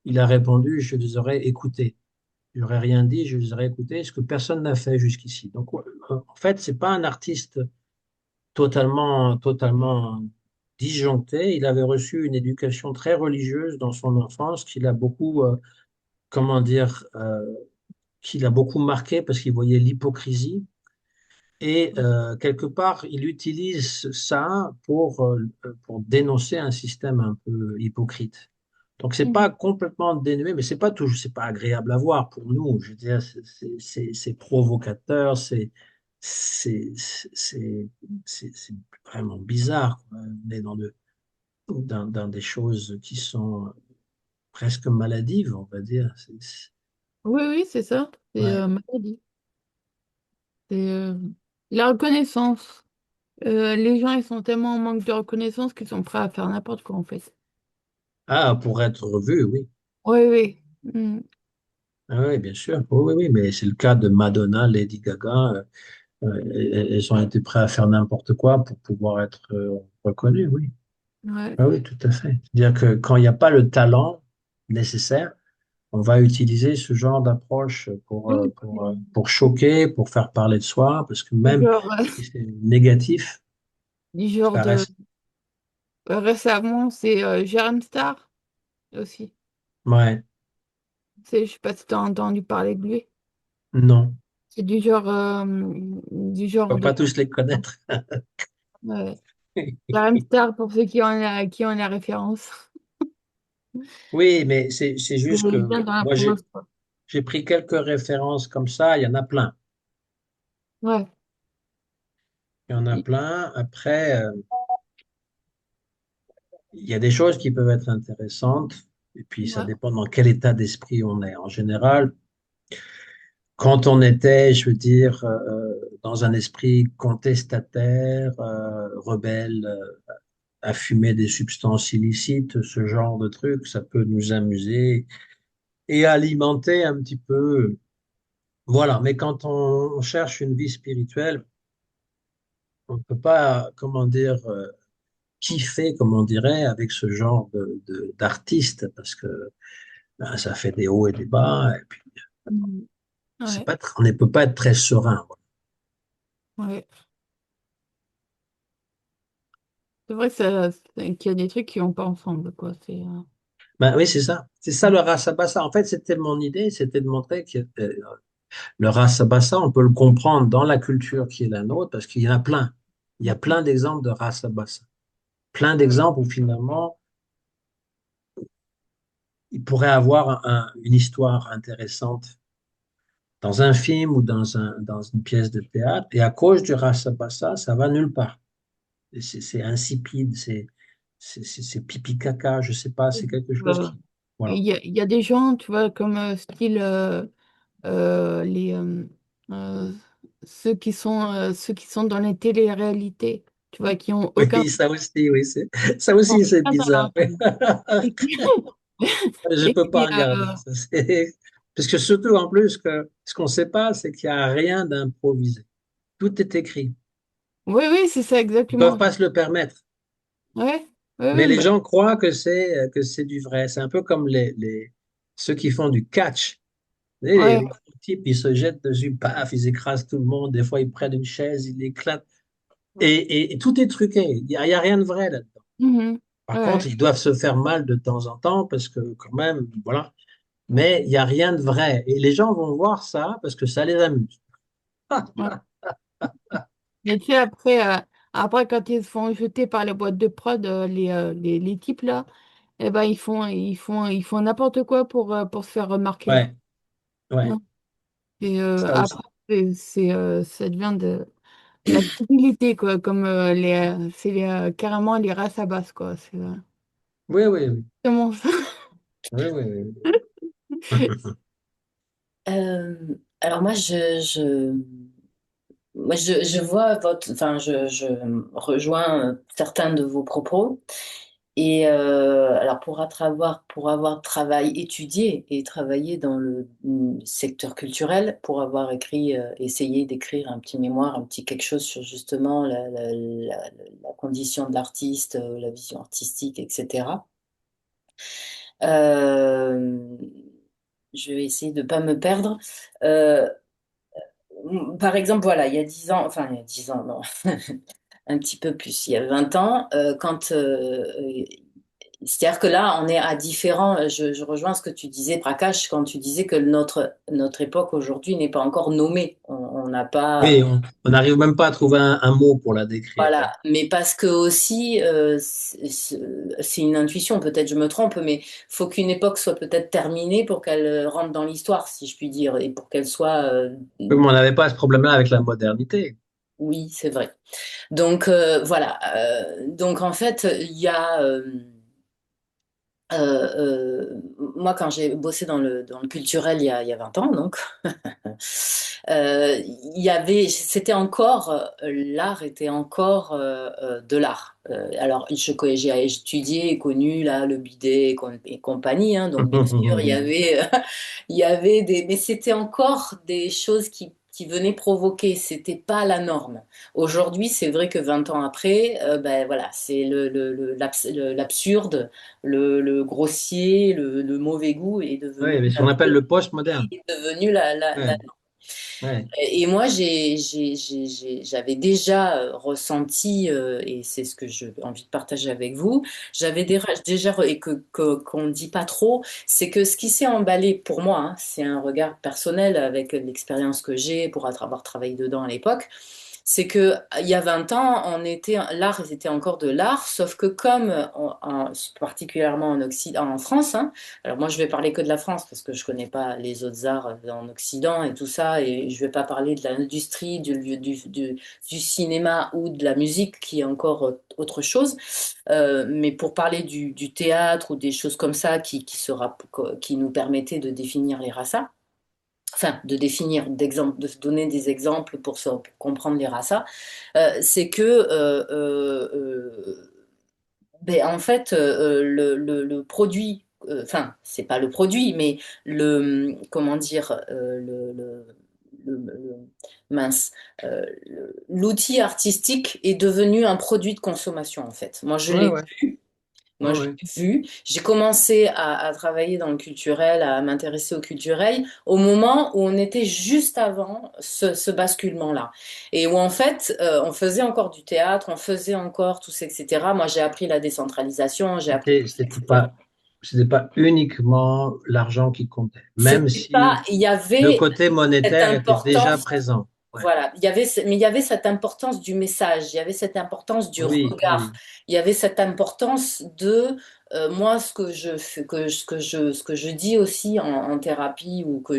il a répondu, je les aurais écoutés. Je n'aurais rien dit, je les aurais écoutés, ce que personne n'a fait jusqu'ici. Donc, en fait, c'est pas un artiste totalement disjoncté. Il avait reçu une éducation très religieuse dans son enfance, qu'il a beaucoup, comment dire, qu'il a beaucoup marqué parce qu'il voyait l'hypocrisie. Et quelque part, il utilise ça pour dénoncer un système un peu hypocrite. Donc, c'est pas Mhm. complètement dénué, mais c'est pas agréable à voir pour nous. Je veux dire, c'est provocateur, c'est, c'est, c'est vraiment bizarre, quoi. On est dans des choses qui sont presque maladives, on va dire. Oui, oui, c'est ça. C'est Ouais. maladie. C'est la reconnaissance. Les gens, ils sont tellement en manque de reconnaissance qu'ils sont prêts à faire n'importe quoi, en fait. Ah, pour être vu, oui. Oui, oui. Mm. Ah oui, bien sûr. Oui, oui, oui, mais c'est le cas de Madonna, Lady Gaga. Elles ont été prêtes à faire n'importe quoi pour pouvoir être reconnues, oui. Ouais. Ah oui, tout à fait. C'est-à-dire que quand il n'y a pas le talent nécessaire, on va utiliser ce genre d'approche Oui, pour choquer, pour faire parler de soi, parce que du même genre, si c'est négatif, du genre ça de... reste. Récemment, c'est Jérém Star aussi. Ouais, Je sais pas si tu as entendu parler de lui. non, C'est du on genre ne peut pas les... tous les connaître. Ouais. Jérém Star, pour ceux qui ont la référence. Oui, mais c'est juste Il que vient dans la moi, province, quoi. j'ai pris quelques références comme ça, il y en a plein. Ouais. Il y en a plein. Après, il y a des choses qui peuvent être intéressantes, et puis ça Ouais. dépend dans quel état d'esprit on est. En général, quand on était, je veux dire, dans un esprit contestataire, rebelle, à fumer des substances illicites, ce genre de trucs, ça peut nous amuser et alimenter un petit peu. Voilà, mais quand on cherche une vie spirituelle, on ne peut pas, comment dire, kiffer, comme on dirait, avec ce genre d'artiste, parce que ben, ça fait des hauts et des bas, et puis Mm. c'est Ouais. pas, on ne peut pas être très serein. Voilà. Ouais. C'est vrai que qu'il y a des trucs qui vont pas ensemble, quoi. Ben, oui, c'est ça. C'est ça le Rasa Bassa. En fait, c'était mon idée, c'était de montrer que le Rasa Bassa, on peut le comprendre dans la culture qui est la nôtre, parce qu'il y en a plein. Il y a plein d'exemples de Rasa Bassa. Plein d'exemples où finalement, il pourrait avoir une histoire intéressante dans un film ou dans une pièce de théâtre, et à cause du Rasa Bassa, ça va nulle part. C'est insipide, c'est pipi caca, je sais pas, c'est quelque chose Euh, qui. Voilà. il y a des gens, tu vois, comme style les euh, ceux qui sont dans les télé-réalités, tu vois, qui ont aucun Oui, ça aussi, oui, ça aussi, c'est talent, bizarre. Oui. et qui, Je et peux pas qui, regarder ça. Parce que surtout, en plus, que ce qu'on ne sait pas, c'est qu'il n'y a rien d'improvisé. Tout est écrit. oui, oui, c'est ça Ils ne peuvent exactement. pas se le permettre. Ouais, ouais, Mais ouais, les bah, gens croient que c'est du vrai. C'est un peu comme ceux qui font du catch. Et ouais. les gros types, ils se jettent dessus, paf, ils écrasent tout le monde. Des fois, ils prennent une chaise, ils l'éclatent. Et tout est truqué. Il y a rien de vrai là-dedans. Mhm. Par contre, Ouais, ils doivent se faire mal de temps en temps parce que quand même, voilà. Mais il n'y a rien de vrai. Et les gens vont voir ça parce que ça les amuse. ouais. Mais tu sais, après, quand ils se font jeter par les boîtes de prod, les types là, eh ben, ils font n'importe quoi pour se faire remarquer. Ouais, ouais, Ouais. Et ça aussi. après, ça devient de la civilité, quoi, comme carrément les races à base, quoi. C'est Oui, oui, oui. vraiment ça. Oui, oui, oui. Euh, alors je vois enfin, je rejoins certains de vos propos. Et alors pour avoir travaillé, étudié et travaillé dans le secteur culturel, pour avoir écrit, essayé d'écrire un petit mémoire, un petit quelque chose sur justement la condition de l'artiste, la vision artistique, etc. Euh, je vais essayer de ne pas me perdre. Euh, Par exemple, voilà, il y a 10 ans, enfin il y a 10 ans, non, un petit peu plus, il y a 20 ans, c'est-à-dire que là, on est à différents, je rejoins ce que tu disais, Prakash, quand tu disais que notre époque aujourd'hui n'est pas encore nommée. On n'a pas, Oui, on n'arrive même pas à trouver un mot pour la décrire. voilà, Oui, mais parce que aussi, c'est une intuition, peut-être je me trompe, mais faut qu'une époque soit peut-être terminée pour qu'elle rentre dans l'histoire, si je puis dire, et pour qu'elle soit, mais on n'avait pas ce problème-là avec la modernité. oui, c'est vrai. Donc voilà. Donc en fait, il y a moi, quand j'ai bossé dans le culturel il y a 20 ans, donc, c'était encore, l'art était encore de l'art. Alors, j'ai étudié et connu là, le bidet et compagnie, hein, donc bien sûr, il y avait, il y avait mais c'était encore des choses qui venaient provoquer, c'était pas la norme. Aujourd'hui, c'est vrai que 20 ans après, ben voilà, c'est l'absurde, le grossier, le mauvais goût Oui, mais ce qu'on appelle le post-moderne. est devenu la Ouais, ouais. et moi, j'avais déjà ressenti, et c'est ce que j'ai envie de partager avec vous, j'avais et qu'on ne dit pas trop, c'est que ce qui s'est emballé pour moi, hein, c'est un regard personnel avec l'expérience que j'ai pour avoir travaillé dedans à l'époque, c'est que il y a 20 ans, l'art était encore de l'art, sauf que comme, particulièrement en Occident, en France, hein, alors moi je vais parler que de la France parce que je connais pas les autres arts en Occident et tout ça, et je vais pas parler de l'industrie, du cinéma ou de la musique qui est encore autre chose. Mais pour parler du théâtre ou des choses comme ça qui nous permettaient de définir les races, enfin de définir, de se donner des exemples pour comprendre les races, c'est que ben, en fait le produit, enfin c'est pas le produit, mais comment dire, mince, l'outil artistique est devenu un produit de consommation en fait. Moi je Ouais, l'ai ouais, ouais, moi, je ouais. l'ai vu. J'ai commencé à travailler dans le culturel, à m'intéresser au culturel, au moment où on était juste avant ce basculement-là. Et où, en fait, on faisait encore du théâtre, on faisait encore tout ça, etc. Moi, j'ai appris la décentralisation, j'ai appris tout ça, etc. C'était pas uniquement l'argent qui comptait, même C'était pas, si il y le avait côté cette monétaire était déjà importance. présent. Ouais. Voilà, mais il y avait cette importance du message, il y avait cette importance du Oui, regard, oui. il y avait cette importance de moi ce que je fais, ce que je dis aussi en thérapie ou quand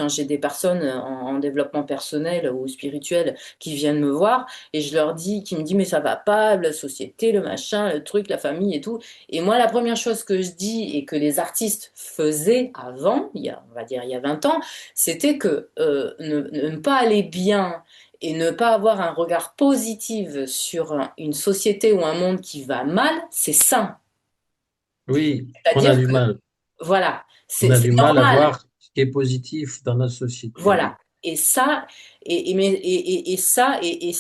j'ai des personnes en développement personnel ou spirituel qui viennent me voir et je leur dis, qui me dit mais ça va pas, la société, le machin, le truc, la famille et tout. Et moi la première chose que je dis et que les artistes faisaient avant, on va dire il y a 20 ans, c'était que ne pas aller bien et ne pas avoir un regard positif sur une société ou un monde qui va mal, c'est sain. Oui, on a C'est-à-dire du que, mal. voilà, On a c'est du mal à normal. voir ce qui est positif dans notre société, Voilà. oui. Et ça, et ça, et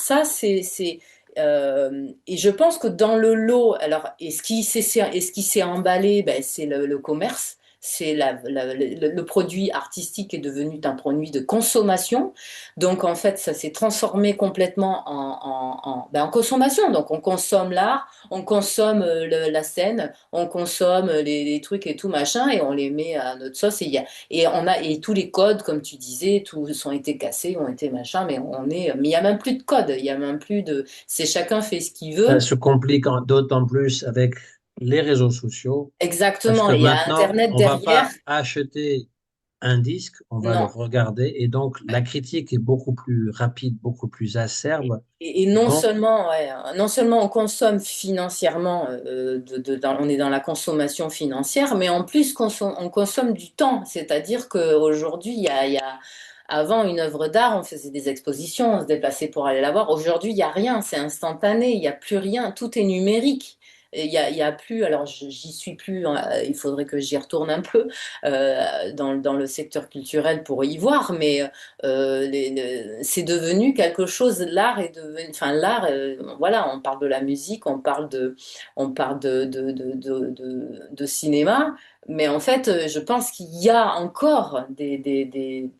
je pense que dans le lot, alors, et ce qui s'est emballé, ben, c'est le commerce. C'est le produit artistique est devenu un produit de consommation. Donc, en fait, ça s'est transformé complètement en consommation. Donc, on consomme l'art, on consomme la scène, on consomme les trucs et tout machin, et on les met à notre sauce. Et tous les codes, comme tu disais, tous ont été cassés, ont été machin, mais il y a même plus de code, il y a même plus de, c'est chacun fait ce qu'il Ça veut. se complique d'autant plus avec les réseaux sociaux, parce Exactement. que Il y a maintenant, Internet on va derrière. pas acheter un disque, on va le Non. regarder, et donc la critique est beaucoup plus rapide, beaucoup plus acerbe. Et Et non donc, seulement, ouais, non seulement on consomme financièrement, on est dans la consommation financière, mais en plus on consomme du temps. C'est-à-dire qu'aujourd'hui, avant une œuvre d'art, on faisait des expositions, on se déplaçait pour aller la voir. Aujourd'hui, il n'y a rien, c'est instantané, il n'y a plus rien, tout est numérique. Et il y a plus, alors j'y suis plus, hein, il faudrait que j'y retourne un peu dans le secteur culturel pour y voir, mais c'est devenu quelque chose, l'art est devenu, enfin l'art, voilà, on parle de la musique, on parle de cinéma, mais en fait, je pense qu'il y a encore des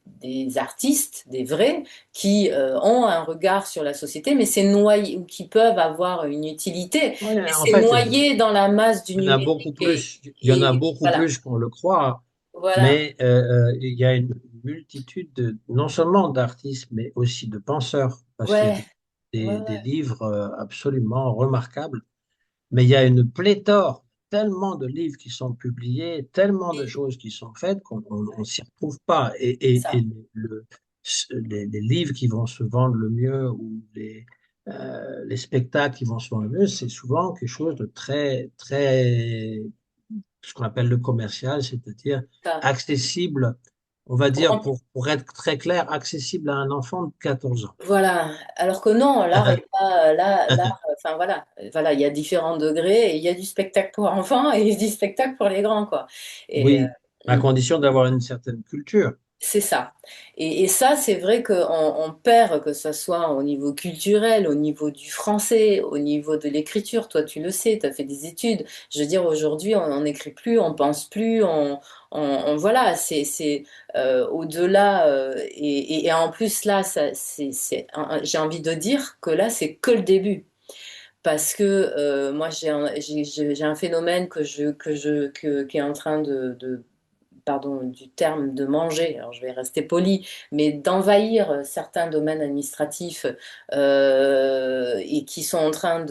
artistes, des vrais, qui ont un regard sur la société, mais c'est noyé, ou qui peuvent avoir une utilité, mais ouais, en c'est fait, noyé dans la masse du il y en a beaucoup numérique plus, il y en a beaucoup voilà, plus qu'on le croit, voilà, mais il y a une multitude non seulement d'artistes, mais aussi de penseurs, parce qu'il y a ouais, ouais, des ouais. livres absolument remarquables. Mais il y a une pléthore, tellement de livres qui sont publiés, tellement de Oui, choses qui sont faites qu'on ne s'y retrouve pas. c'est ça. Et les livres qui vont se vendre le mieux ou les spectacles qui vont se vendre le mieux, c'est souvent quelque chose de très, très ce qu'on appelle le commercial, c'est-à-dire Ça. accessible, on va dire, pour être très clair, accessible à un enfant de 14 ans. Voilà. Alors que non, l'art est pas enfin voilà, voilà, il y a différents degrés et il y a du spectacle pour enfants et il y a du spectacle pour les grands, quoi. Et Oui, à condition d'avoir une certaine culture. c'est ça. Et ça, c'est vrai qu'on perd, que ce soit au niveau culturel, au niveau du français, au niveau de l'écriture. Toi, tu le sais, tu as fait des études. Je veux dire, aujourd'hui, on n'écrit plus, on pense plus, voilà, au-delà. Et en plus, là, j'ai envie de dire que là, c'est que le début. Parce que moi, j'ai un phénomène qui est en train pardon du terme de manger, alors je vais rester poli, mais d'envahir certains domaines administratifs et qui sont en train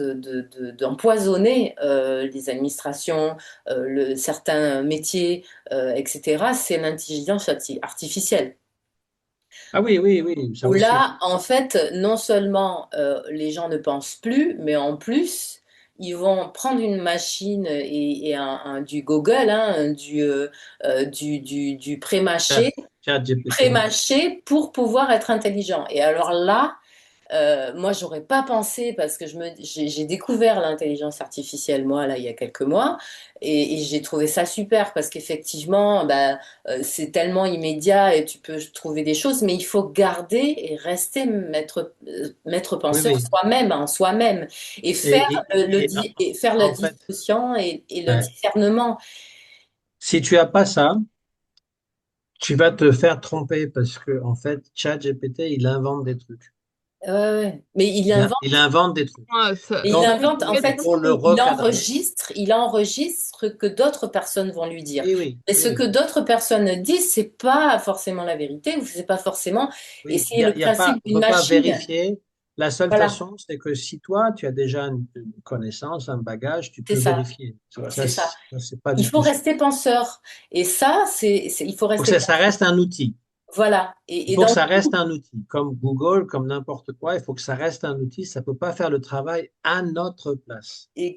d'empoisonner les administrations, certains métiers, etc., c'est l'intelligence artificielle. Ah oui, oui, oui, ça Où aussi. là, en fait, non seulement les gens ne pensent plus, mais en plus, ils vont prendre une machine et du Google, hein, du Chat, pré-mâché, chat GPT. pré-mâché pour pouvoir être intelligent. Et alors là, moi, j'aurais pas pensé parce que j'ai découvert l'intelligence artificielle moi là il y a quelques mois et j'ai trouvé ça super parce qu'effectivement, bah, c'est tellement immédiat et tu peux trouver des choses, mais il faut garder et rester maître Oui, penseur oui. soi-même en soi-même et faire et faire la En fait, discussion et le ouais, discernement. si tu as pas ça, tu vas te faire tromper parce que en fait, ChatGPT, il invente des trucs. Ouais, ouais. Mais Il invente des trucs. Ouais, ça, il Donc, ça, invente, c'est en fait, faut le recadrer. il enregistre que d'autres personnes vont lui dire. Oui, oui, Mais ce que oui, d'autres personnes disent, c'est pas forcément la vérité, ou c'est pas forcément. Et oui. c'est le Il y a pas, principe on d'une peut pas machine. vérifier. La seule Voilà, façon, c'est que si toi, tu as déjà une connaissance, un bagage, tu c'est peux ça, vérifier. Tu vois, c'est ça. ça, c'est pas Il faut difficile. rester penseur. Et ça, il faut Donc, rester ça penseur. reste un outil. Voilà. Il Et faut que dans ça reste tout. un outil. Comme Google, comme n'importe quoi, il faut que ça reste un outil. Ça peut pas faire le travail à notre place. Et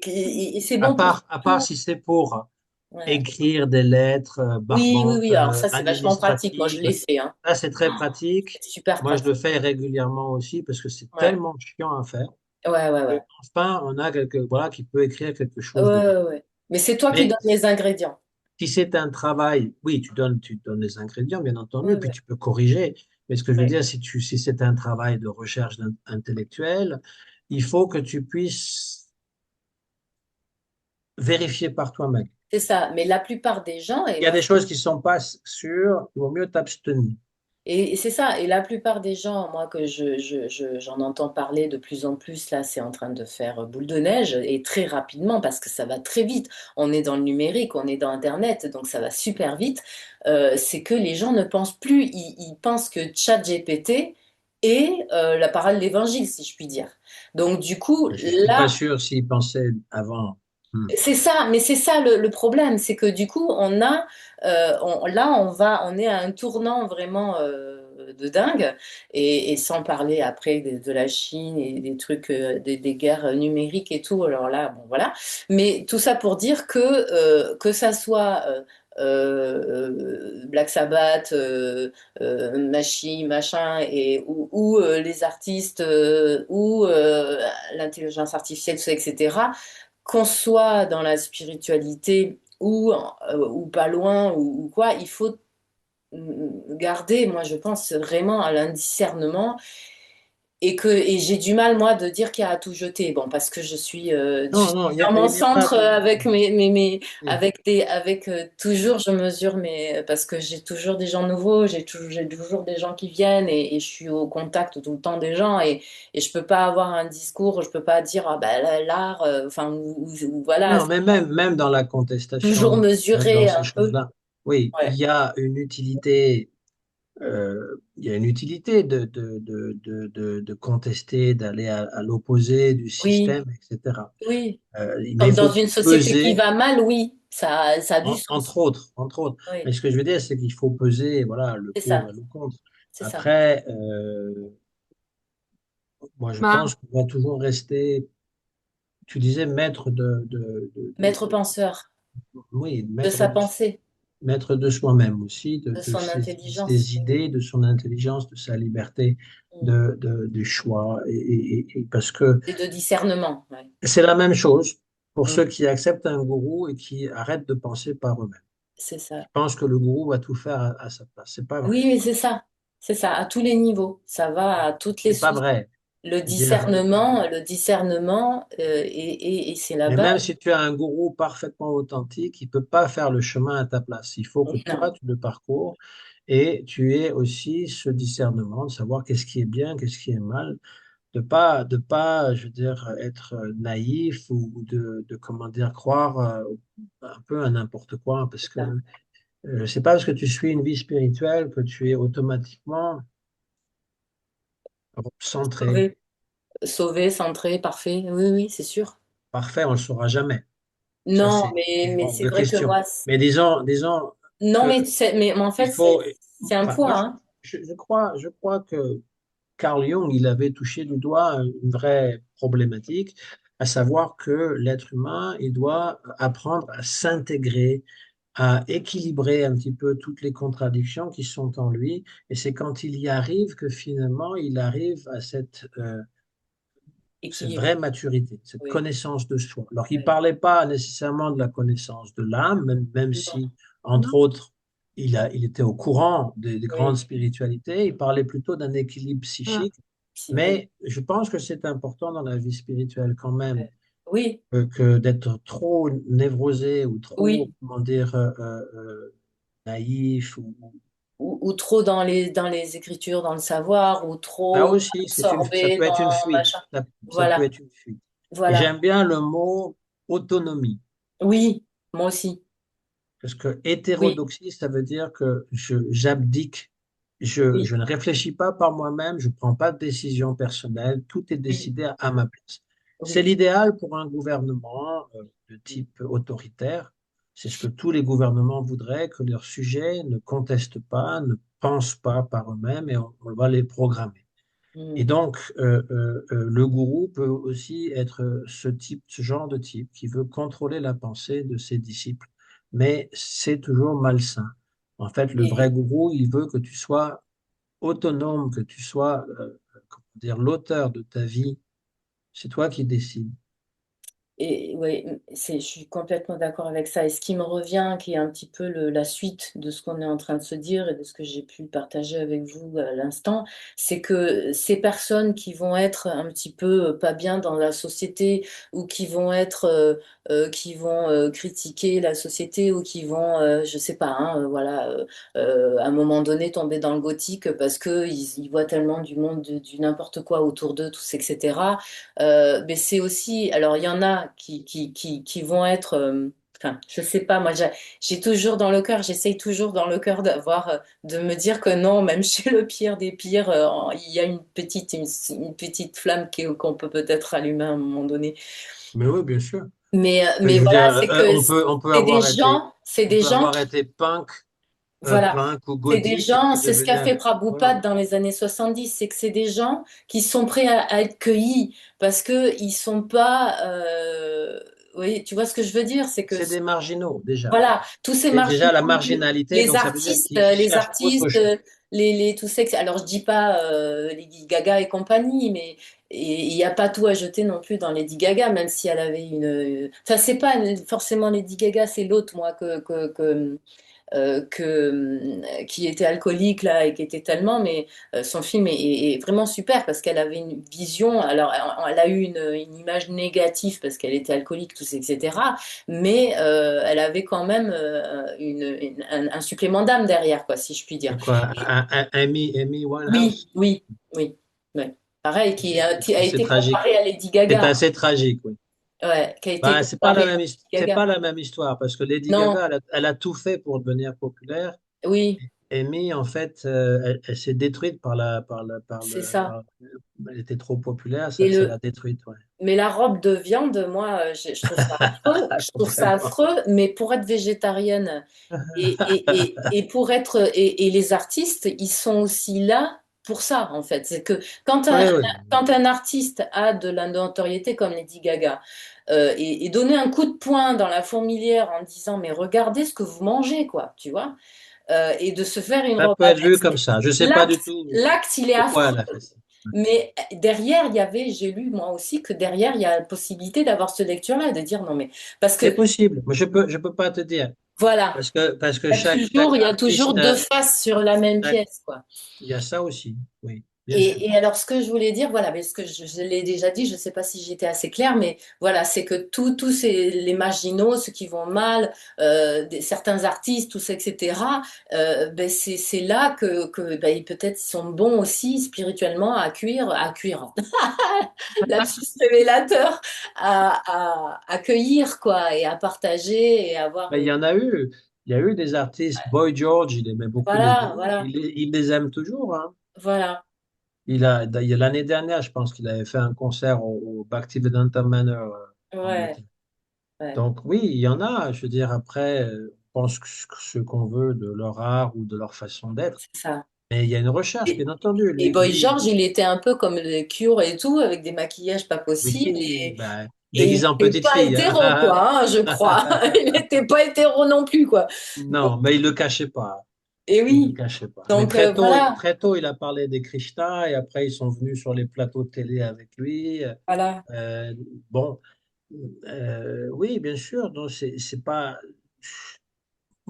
c'est bon pour À part tout. si c'est pour Ouais. écrire des lettres Oui, oui, barbantes, oui. Alors ça, c'est vachement pratique. Moi, je administratives. l'ai fait, hein. Ça, c'est très pratique. C'est super Moi, je le pratique. fais régulièrement aussi parce que c'est Ouais. tellement chiant à faire. Ouais, ouais, Et ouais. enfin, on a voilà, qui peut écrire quelque Ouais, chose de bien. ouais, ouais. Mais c'est toi qui Mais donnes les ingrédients. si c'est un travail, oui, tu donnes les ingrédients, bien Ouais, entendu, puis ouais. tu peux corriger. Mais ce que je veux Ouais. dire, si c'est un travail de recherche intellectuelle, il faut que tu puisses vérifier par toi-même. C'est ça, mais la plupart des gens, et Il y a moi, des choses qui ne sont pas sûres, il vaut mieux t'abstenir. et c'est ça, et la plupart des gens, moi, que j'en entends parler de plus en plus, là, c'est en train de faire boule de neige, et très rapidement, parce que ça va très vite. On est dans le numérique, on est dans Internet, donc ça va super vite. C'est que les gens ne pensent plus, ils pensent que ChatGPT est la parole de l'évangile, si je puis dire. Donc, du coup, Je ne suis pas là, sûr s'ils pensaient avant. Hmm. c'est ça, mais c'est ça le problème, c'est que du coup, là, on est à un tournant vraiment de dingue, et sans parler après de la Chine et des trucs, des guerres numériques et tout. Alors là, bon, voilà. Mais tout ça pour dire que ça soit Black Sabbath, machin, ou les artistes, ou l'intelligence artificielle, tout ça, etc., qu'on soit dans la spiritualité ou pas loin ou quoi, il faut garder, moi je pense vraiment à l'indiscernement et j'ai du mal moi de dire qu'il y a à tout jeter. Bon, parce que je Non, suis non, dans mon il y a pas à centre tout avec jeter. Oui. toujours je mesure mais parce que j'ai toujours des gens nouveaux, j'ai toujours des gens qui viennent et je suis au contact tout le temps des gens et je peux pas avoir un discours, je peux pas dire ah ben l'art, enfin ou voilà, Non, mais même dans la toujours contestation, même dans mesurer ces un peu. choses-là, oui, Ouais. il y a une utilité de contester, d'aller à l'opposé du Oui, système, etc. oui. Mais Comme il dans faut une société qui peser, va mal, oui, ça a du sens. entre autres. Oui, Mais ce que je veux dire, c'est qu'il faut peser, voilà, le c'est pour ça, et le contre. c'est ça. Après, moi, je bah, pense qu'on va toujours rester, tu disais, maître Maître penseur. oui, de sa pensée, maître de soi-même aussi, de son de intelligence. ses idées, de son intelligence, de sa liberté Mm. de choix. Et parce que Et de discernement. Ouais. c'est la même chose pour Mm. ceux qui acceptent un gourou et qui arrêtent de penser par eux-mêmes. C'est ça. Ils pensent que le gourou va tout faire à sa place. C'est pas vrai. Oui, mais c'est ça. C'est ça, à tous les niveaux. Ça va à toutes les C'est pas sources. vrai. Le Je veux dire, discernement, et c'est la mais base. même si tu as un gourou parfaitement authentique, il peut pas faire le chemin à ta place. Il faut que Non. toi, tu le parcours et tu aies aussi ce discernement de savoir qu'est-ce qui est bien, qu'est-ce qui est mal, de pas, je veux dire, être naïf ou comment dire, croire un peu à n'importe quoi, parce C'est que ça. c'est pas parce que tu suis une vie spirituelle que tu es automatiquement centré. Sauvé, sauvé, centré, parfait. Oui, oui, c'est sûr. Parfait, on le saura jamais. Ça, Non, mais hors c'est de vrai que question. moi, Mais disons non, que mais en il fait, faut, c'est un enfin, moi, poids, hein. je crois que Carl Jung, il avait touché du doigt une vraie problématique, à savoir que l'être humain, il doit apprendre à s'intégrer, à équilibrer un petit peu toutes les contradictions qui sont en lui. Et c'est quand il y arrive que finalement, il arrive à cette Équilibre. vraie maturité, cette Oui. connaissance de soi. Alors, il ne Oui. parlait pas nécessairement de la connaissance de l'âme, même Non. si, entre autres, il était au courant des grandes Oui. spiritualités, il parlait plutôt d'un équilibre Ah, psychique, Oui. mais je pense que c'est important dans la vie spirituelle quand même Oui. que d'être trop névrosé ou trop, Oui. comment dire, naïf. Ou trop dans les écritures, dans le savoir, ou Ça trop aussi, ça absorbé peut être une dans fuite. machin. Ça peut Voilà. être une fuite. Et Voilà. j'aime bien le mot autonomie. Oui, moi aussi. Parce que Oui. hétérodoxie, ça veut dire que j'abdique, Oui. je ne réfléchis pas par moi-même, je ne prends pas de décision personnelle, tout est Oui. décidé à ma place. C'est Oui. l'idéal pour un gouvernement de type autoritaire. C'est ce que tous les gouvernements voudraient, que leurs sujets ne contestent pas, ne pensent pas par eux-mêmes et on va les programmer. Et Mm. donc, le gourou peut aussi être ce genre de type qui veut contrôler la pensée de ses disciples, mais c'est toujours malsain. En fait, le vrai Et, gourou, il veut que tu sois autonome, que tu sois, comment dire, l'auteur de ta vie. C'est toi qui décides. Et oui, je suis complètement d'accord avec ça. Et ce qui me revient, qui est un petit peu la suite de ce qu'on est en train de se dire et de ce que j'ai pu partager avec vous à l'instant, c'est que ces personnes qui vont être un petit peu pas bien dans la société, ou qui vont être, qui vont critiquer la société, ou qui vont, je sais pas, hein, voilà, à un moment donné tomber dans le gothique parce que ils voient tellement du monde, du n'importe quoi autour d'eux, tous, etc. Mais c'est aussi, alors il y en a qui vont être, enfin, je sais pas, moi j'ai toujours dans le cœur, j'essaye toujours dans le cœur d'avoir, de me dire que non, même chez le pire des pires, il y a une petite flamme qu'on peut peut-être allumer à un moment donné. Mais oui, bien sûr. Mais Je veux dire, voilà, c'est que c'est des on peut gens avoir été voilà. punk ou C'est des gothique et gens, puis c'est ce qu'a devenir, fait voilà. Prabhupada dans les années 70, c'est que c'est des gens qui sont prêts à être cueillis parce que ils sont pas, oui, tu vois ce que je veux dire, c'est que C'est des marginaux déjà. voilà, tous ces C'est déjà marginaux, la marginalité, donc ça veut dire qu'ils les cherchent autre artistes, chose. tous ces, alors je dis pas Lady Gaga et compagnie, mais il n'y a pas tout à jeter non plus dans Lady Gaga, même si elle avait enfin c'est pas forcément Lady Gaga, c'est l'autre moi qui était alcoolique là et qui était tellement, mais son film est vraiment super parce qu'elle avait une vision. Alors, elle a eu une image négative parce qu'elle était alcoolique, tout ça, etc. Mais elle avait quand même un supplément d'âme derrière, quoi, si je puis dire. C'est quoi, Amy Oui, Winehouse? oui, oui, ouais. Pareil, qui a C'est été tragique. comparé à Lady C'est Gaga. assez tragique, oui. Ouais, qui a été Bah, comparé à Lady c'est Gaga. pas la même histoire parce que Lady Non, Gaga, elle a tout fait pour devenir populaire. oui, Amy, en fait, elle s'est détruite c'est ça. elle était trop populaire, Et ça l'a détruite, ouais. Mais la robe de viande, moi, je trouve ça affreux. Je trouve ça Vraiment. affreux, mais pour être végétarienne et pour être et les artistes, ils sont aussi là pour ça, en fait. C'est que quand Oui, un, oui. quand un artiste a de la notoriété comme Lady Gaga, et donner un coup de poing dans la fourmilière en disant, mais regardez ce que vous mangez, quoi, tu vois, et de se faire une Ça robe peut être avec, vu comme ça. Je ne sais pas du tout l'acte, il est pourquoi affreux. elle a fait ça. Mais derrière, j'ai lu moi aussi que derrière, il y a la possibilité d'avoir cette lecture-là et de dire non, mais parce C'est que possible, mais je peux pas te dire. voilà, Parce que chaque il y a toujours artiste, deux faces sur la même chaque- pièce, quoi. il y a ça aussi. Oui, bien sûr. Et alors, ce que je voulais dire, voilà, mais ce que je l'ai déjà dit, je ne sais pas si j'étais assez claire, mais voilà, c'est que tous les marginaux, ceux qui vont mal, certains artistes, tous, etc., ben c'est là que ben, peut-être ils sont bons aussi spirituellement à cuire, lapsus révélateur, à cueillir, quoi, et à partager et à avoir Mais il y en a eu. Il y a eu des artistes. Boy George, il aimait beaucoup les voilà, blues. voilà, Il les aime toujours, hein. voilà, Il y a l'année dernière, je pense qu'il avait fait un concert au Bhaktivedanta Manor en ouais, Angleterre. ouais, Donc oui, il y en a. Je veux dire, après, on pense ce qu'on veut de leur art ou de leur façon d'être. c'est ça. Mais il y a une recherche, bien entendu. Et Boy George, il était un peu comme les Cure et tout, avec des maquillages pas possibles. Oui, ben, Et il déguisé en n'était petite pas fille, hétéro, hein. quoi, hein, je crois. Il n'était pas hétéro non plus, quoi. Donc, Non, mais il le cachait pas. et Il le oui. cachait pas. Mais Donc, voilà, très tôt, il a parlé des Krishna et après, ils sont venus sur les plateaux de télé avec lui. voilà. Euh, bon, oui, bien sûr. Donc, c'est pas.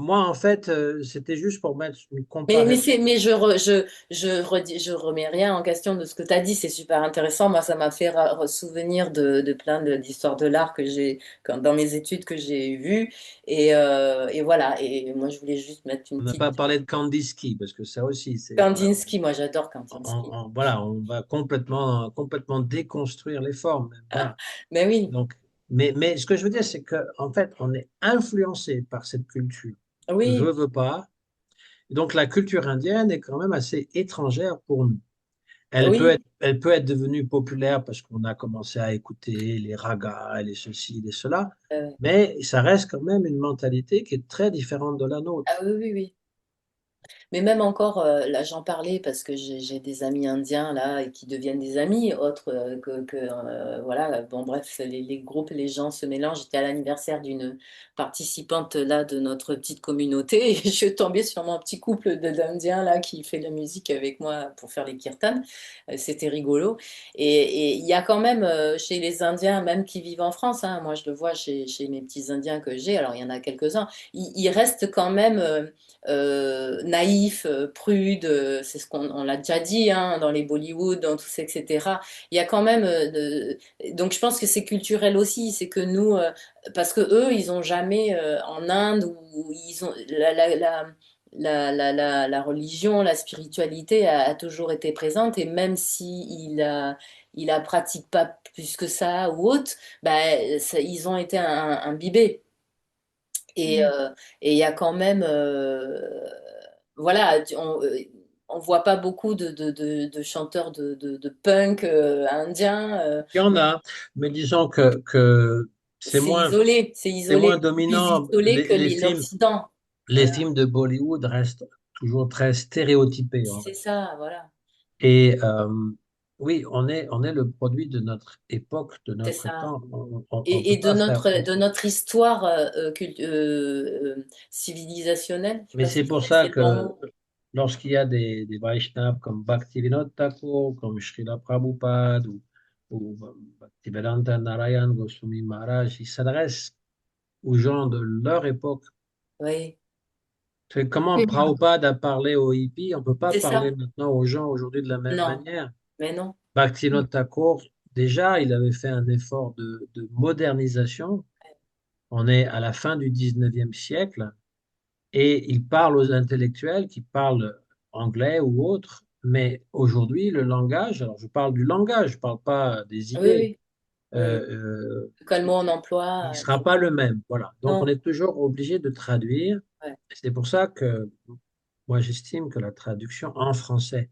Moi, en fait, c'était juste pour mettre une comparaison. Mais je remets rien en question de ce que tu as dit, c'est super intéressant. Moi, ça m'a fait souvenir de plein d'histoires de l'art que dans mes études que j'ai vues. Et voilà. Et moi, je voulais juste mettre une On n'a petite pas parlé de Kandinsky parce que ça aussi, c'est voilà, Kandinsky. Moi, j'adore Kandinsky. voilà, on va complètement déconstruire les formes. Ah, Voilà. mais oui, Donc, mais ce que je veux dire, c'est qu'en fait, on est influencé par cette culture. oui, Veux pas. Donc, la culture indienne est quand même assez étrangère pour nous. oui. Elle peut être devenue populaire parce qu'on a commencé à écouter les ragas, les ceci, les cela, mais ça reste quand même une mentalité qui est très différente de la Ah nôtre. oui, oui, oui. Mais même encore, là j'en parlais parce que j'ai des amis indiens là et qui deviennent des amis, autres voilà, bon bref, les groupes, les gens se mélangent. J'étais à l'anniversaire d'une participante là de notre petite communauté et je suis tombée sur mon petit couple d'Indiens là qui fait de la musique avec moi pour faire les kirtans. C'était rigolo. Et il y a quand même chez les Indiens, même qui vivent en France, hein, moi je le vois chez mes petits Indiens que j'ai, alors il y en a quelques-uns, ils restent quand même naïf, prude, c'est ce qu'on l'a déjà dit hein, dans les Bollywood, dans tout ça, etc. Il y a quand même donc je pense que c'est culturel aussi, c'est que nous, parce que eux, ils ont jamais en Inde où ils ont la religion, la spiritualité a toujours été présente et même si il la pratique pas plus que ça ou autre, bah, ils ont été imbibés. Et Mm. euh, et il y a quand même, voilà, on voit pas beaucoup de chanteurs de punk indiens. Il y en a, mais disons que C'est c'est moins isolé, plus dominant. isolé que l'Occident. Les Voilà, films de Bollywood restent toujours très stéréotypés, en c'est fait. ça, voilà, Et oui, on est le produit de notre époque, de c'est notre ça. temps. On peut Et pas faire de autrement. notre histoire civilisationnelle, je sais Mais pas si c'est pour c'est ça le bon que mot. lorsqu'il y a des Vaishnavas comme Bhaktivinoda Thakur, comme Srila Prabhupada ou Bhaktivedanta Narayan Goswami Maharaj, ils s'adressent aux gens de leur époque. Oui, C'est comment C'est bien. Prabhupada a parlé aux hippies, on ne peut pas c'est parler ça. maintenant aux gens aujourd'hui de la même Non, manière. mais non. Mm. Bhaktivinoda Thakur, déjà, il avait fait un effort de modernisation. On est à la fin du 19e siècle et il parle aux intellectuels qui parlent anglais ou autre. Mais aujourd'hui, le langage, alors je parle du langage, je ne parle pas des Oui, idées, oui, oui. euh, euh, Quel mot on il ne emploie, sera etc. pas le même. Voilà. Donc, on Non, est toujours obligé de traduire. ouais, C'est pour ça que moi, j'estime que la traduction en français,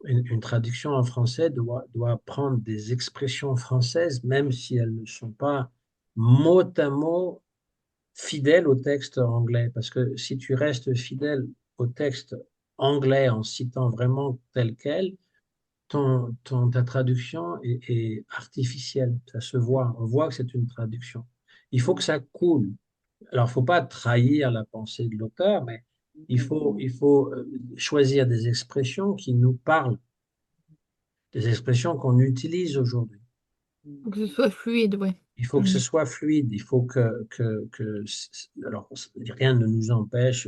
une traduction en français doit prendre des expressions françaises, même si elles ne sont pas mot à mot fidèles au texte anglais. Parce que si tu restes fidèle au texte anglais en citant vraiment tel quel, ta traduction est artificielle. Ça se voit. On voit que c'est une traduction. Il faut que ça coule. Alors, il ne faut pas trahir la pensée de l'auteur, mais il faut choisir des expressions qui nous parlent, des expressions qu'on utilise aujourd'hui. Faut que ce soit fluide, ouais. Il faut que ce soit fluide. Il faut alors, rien ne nous empêche.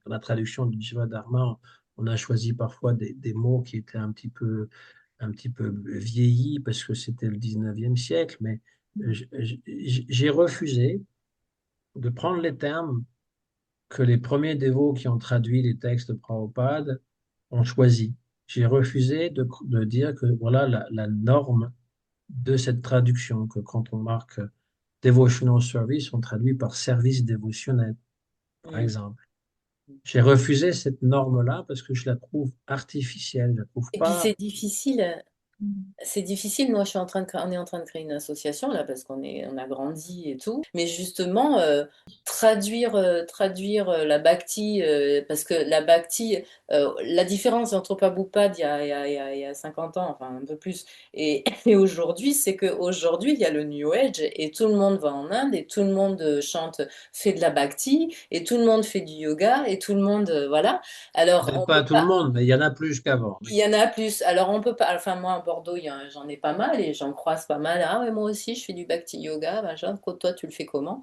Dans la traduction du Jiva Dharma, on a choisi parfois des mots qui étaient un petit peu vieillis parce que c'était le 19e siècle, mais j'ai refusé de prendre les termes que les premiers dévots qui ont traduit les textes de Prabhupada ont choisi. J'ai refusé de dire que voilà la norme de cette traduction, que quand on marque devotional service, on traduit par service dévotionnel, par Mm. exemple. J'ai refusé cette norme-là parce que je la trouve artificielle, je la trouve Et puis pas. c'est difficile. C'est difficile, moi je suis en train on est en train de créer une association là parce on a grandi et tout. Mais justement, traduire la bhakti, parce que la bhakti, la différence entre Prabhupada il y a 50 ans, enfin un peu plus, et aujourd'hui, c'est qu'aujourd'hui il y a le New Age et tout le monde va en Inde et tout le monde chante, fait de la bhakti et tout le monde fait du yoga et tout le monde, voilà. Alors Peut-être on pas peut tout le pas. monde, mais il y en a plus qu'avant. Il Oui. y en a plus. Alors, on peut pas. Enfin, moi, à Bordeaux, j'en ai pas mal et j'en croise pas mal. Ah, ouais, moi aussi, je fais du bhakti yoga. Machin. Toi, tu le fais comment?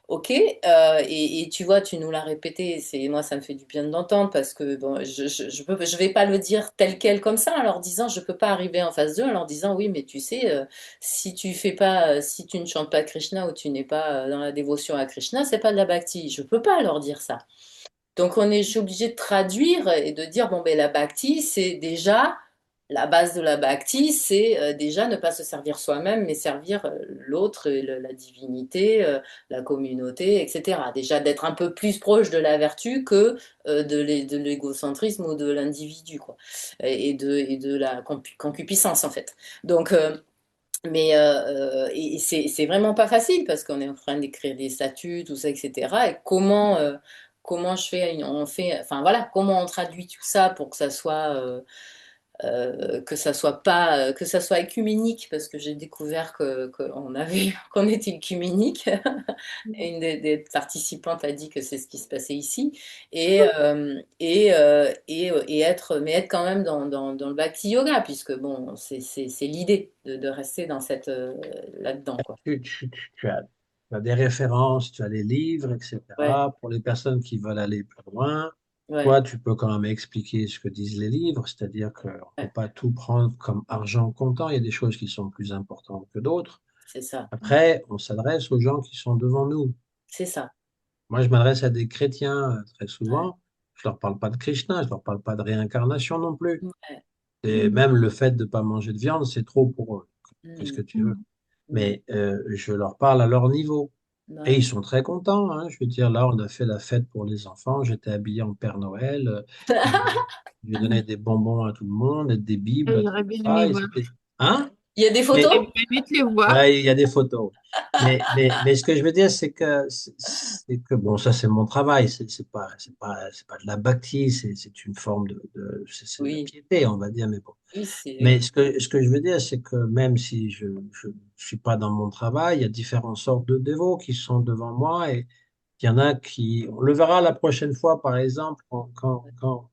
Ok. Et tu vois, tu nous l'as répété. Moi, ça me fait du bien de l'entendre parce que bon, je vais pas le dire tel quel comme ça en leur disant, je peux pas arriver en face d'eux en leur disant, oui, mais tu sais, si tu fais pas, si tu ne chantes pas Krishna ou tu n'es pas dans la dévotion à Krishna, c'est pas de la bhakti. Je peux pas leur dire ça. Donc je suis obligée de traduire et de dire, bon, ben, la bhakti, c'est déjà, la base de la bhakti, c'est déjà ne pas se servir soi-même, mais servir l'autre, la divinité, la communauté, etc. Déjà d'être un peu plus proche de la vertu que de l'égocentrisme ou de l'individu, quoi. Et de la concupiscence, en fait. Donc, et c'est vraiment pas facile parce qu'on est en train d'écrire des statuts, tout ça, etc. Et comment on fait, enfin voilà, comment on traduit tout ça pour que ça soit pas, que ça soit écuménique parce que j'ai découvert qu'on était écuménique. Et une des participantes a dit que c'est ce qui se passait ici et être quand même dans le bhakti yoga puisque bon c'est l'idée de rester dans cette là-dedans quoi. Tu as des références, tu as des livres, Ouais, etc. Pour les personnes qui veulent aller plus loin, ouais, toi, tu peux quand même expliquer ce que disent les livres, c'est-à-dire qu'on ne peut ouais, pas tout prendre comme argent comptant. Il y a des choses qui sont plus importantes que d'autres. c'est ça, Après, on s'adresse aux gens qui sont devant nous. c'est ça. Moi, je m'adresse à des chrétiens très Ouais, souvent. Je leur parle pas de Krishna, je leur parle pas de réincarnation non plus. ouais, Et même le fait de ne pas manger de viande, c'est trop pour eux. Qu'est-ce mm, que tu veux? mm, Mais je leur parle à leur niveau. Et ouais. ils sont très contents, hein. Je veux dire, là, on a fait la fête pour les enfants. J'étais habillé en Père Noël. J'ai j'ai donné des bonbons à tout le monde, et des bibles, J'aurais bien etc. aimé Et voir. c'était... Hein? Il y a des Mais J'aurais photos? bien aimé te les voir. ouais, il y a des photos. Mais ce que je veux dire, c'est que bon, ça, c'est mon travail. C'est pas de la bhakti. C'est une forme c'est de la Oui, piété, on va dire. Mais bon. oui, c'est Mais ce que je veux dire, c'est que même si je ne suis pas dans mon travail, il y a différentes sortes de dévots qui sont devant moi et il y en a qui, on le verra la prochaine fois, par exemple, quand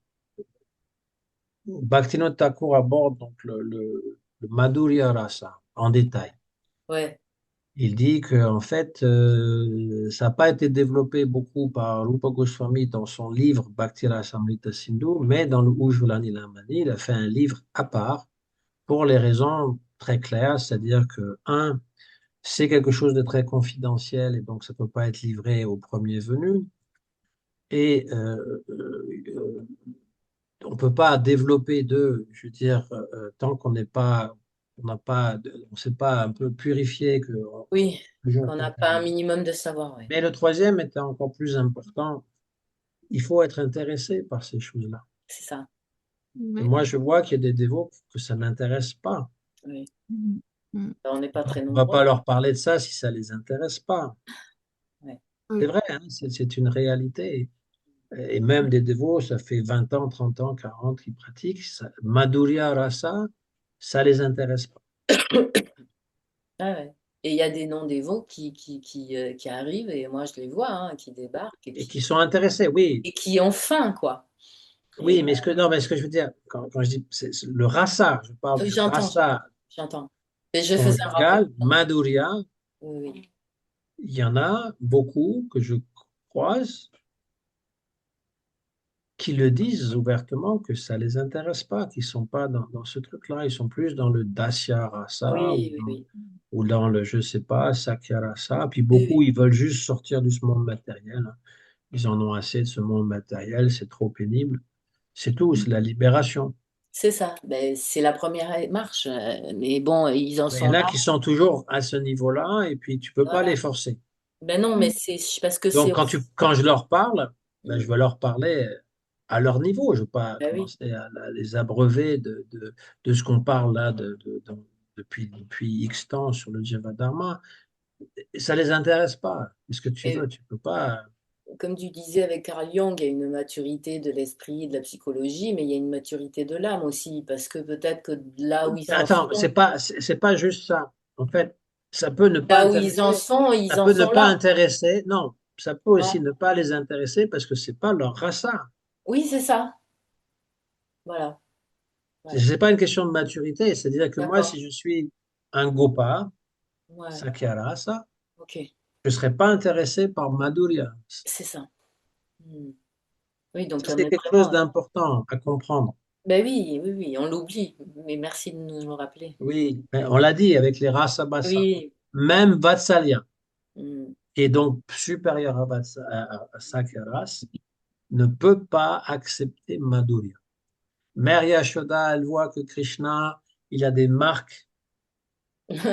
Bhaktivinoda Thakur aborde donc le Madhurya Rasa en détail. ouais, Il dit que en fait, ça n'a pas été développé beaucoup par Rupa Goswami dans son livre Bhakti Rasamrita Sindhu, mais dans le Ujjvala Nilamani, il a fait un livre à part pour les raisons très claires, c'est-à-dire que, un, c'est quelque chose de très confidentiel et donc ça ne peut pas être livré au premier venu. Et on ne peut pas développer je veux dire, tant qu'on n'est pas, on n'a pas, on s'est pas un peu purifié que oui, les gens qu'on n'a pas un contaminés. minimum de savoir, ouais, Mais le troisième était encore plus important. Il faut être intéressé par ces choses-là. c'est ça, Et Ouais. moi, je vois qu'il y a des dévots que ça n'intéresse pas. oui. Mm. Mm. On n'est pas très On ne va nombreux, pas leur parler de ça si ça ne les intéresse pas. ouais. C'est Oui. vrai, hein, c'est une réalité. Et même des dévots, ça fait 20 ans, 30 ans, 40 qu'ils pratiquent. Madhurya Rasa, ça les intéresse pas. Ah ouais. Et il y a des non-dévots qui arrivent, et moi je les vois, hein, qui débarquent Et qui sont intéressés, oui. et qui ont faim, quoi. Et Oui, mais non, mais ce que je veux dire, quand je dis c'est le rasa, je parle du j'entends, j'entends, rasa j'entends. Et je faisais un rapport. conjugal, Madhurya, Oui, oui. il y en a beaucoup que je croise qui le disent ouvertement que ça les intéresse pas, qu'ils sont pas dans ce truc-là, ils sont plus dans le dasya rasa Oui, oui, oui. ou dans le, je sais pas, sakya rasa. Puis Oui, beaucoup, oui. ils veulent juste sortir de ce monde matériel, hein. Ils en ont assez de ce monde matériel, c'est trop pénible. C'est tout, c'est la libération. C'est ça. Ben, c'est la première marche. Mais bon, ils en Mais il y en sont a là. qui sont toujours à ce niveau-là et puis tu peux pas les Voilà. forcer. Ben non, mais c'est parce que c'est Donc aussi. quand je leur parle, ben, je Mm. vais leur parler à leur niveau. Je ne vais pas Ben oui. commencer à les abreuver de ce qu'on parle là depuis X temps sur le Dharma. Ça les intéresse pas. Qu'est-ce que tu veux? Et Tu peux pas. comme tu disais avec Carl Jung, il y a une maturité de l'esprit et de la psychologie, mais il y a une maturité de l'âme aussi, parce que peut-être que là où ils en Attends, sont, c'est pas juste ça. En fait, ça peut ne pas là où ils en intéresser. sont, Ça ils en peut ne sont pas là. intéresser. Non, ça peut aussi Non? ne pas les intéresser parce que c'est pas leur rasa. Oui, c'est ça. Voilà. Voilà. C'est pas une question de maturité. C'est-à-dire que moi, D'accord. si je suis un Gopa, Ouais. Sakyarasa, Ok. je ne serais pas intéressé par Madhurya. C'est ça. Hmm. Oui, donc Ça, on c'est est quelque chose vraiment. d'important à comprendre. Ben oui, oui, oui, on l'oublie. Mais merci de nous le rappeler. Oui, mais on l'a dit avec les Rasabasa. Oui. Même Vatsalya, Hmm. et donc supérieur à Sakyaras, ne peut pas accepter Madhurya. Mère Yashoda, elle voit que Krishna, il a des marques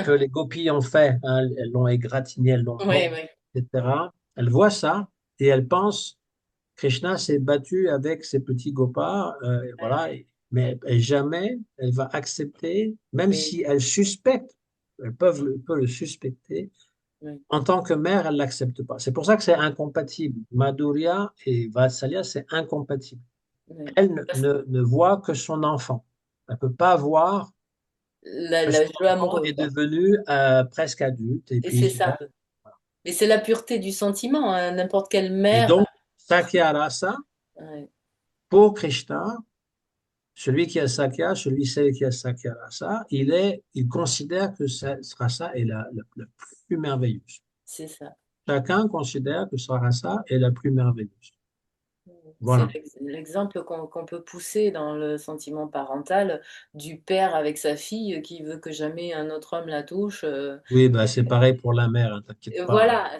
que les gopis ont fait, hein, elles l'ont égratigné, elles l'ont Oui, mordu, oui. etc. Elle voit ça et elle pense Krishna s'est battu avec ses petits gopas, et voilà, mais jamais elle va accepter, même Oui, si elle suspecte, elle peut le suspecter, oui, en tant que mère, elle l'accepte pas. C'est pour ça que c'est incompatible. Madhurya et Vatsalya, c'est incompatible. oui. Elle Parce- ne voit que son enfant. Elle peut pas voir que son Le jeu enfant amoureux, est quoi. devenu presque adulte et Et puis c'est ça. Mais c'est la pureté du sentiment, hein. N'importe quelle et mère. donc Sakyarasa Ouais, pour Krishna. Celui qui a Sakya, celle qui a Sakya Rasa, il considère que cette rasa est la plus merveilleuse. c'est ça. Chacun considère que sa rasa est la plus merveilleuse. C'est Voilà. l'exemple qu'on peut pousser dans le sentiment parental du père avec sa fille qui veut que jamais un autre homme la touche. Oui, bah, c'est pareil pour la mère, hein, t'inquiète pas. Voilà,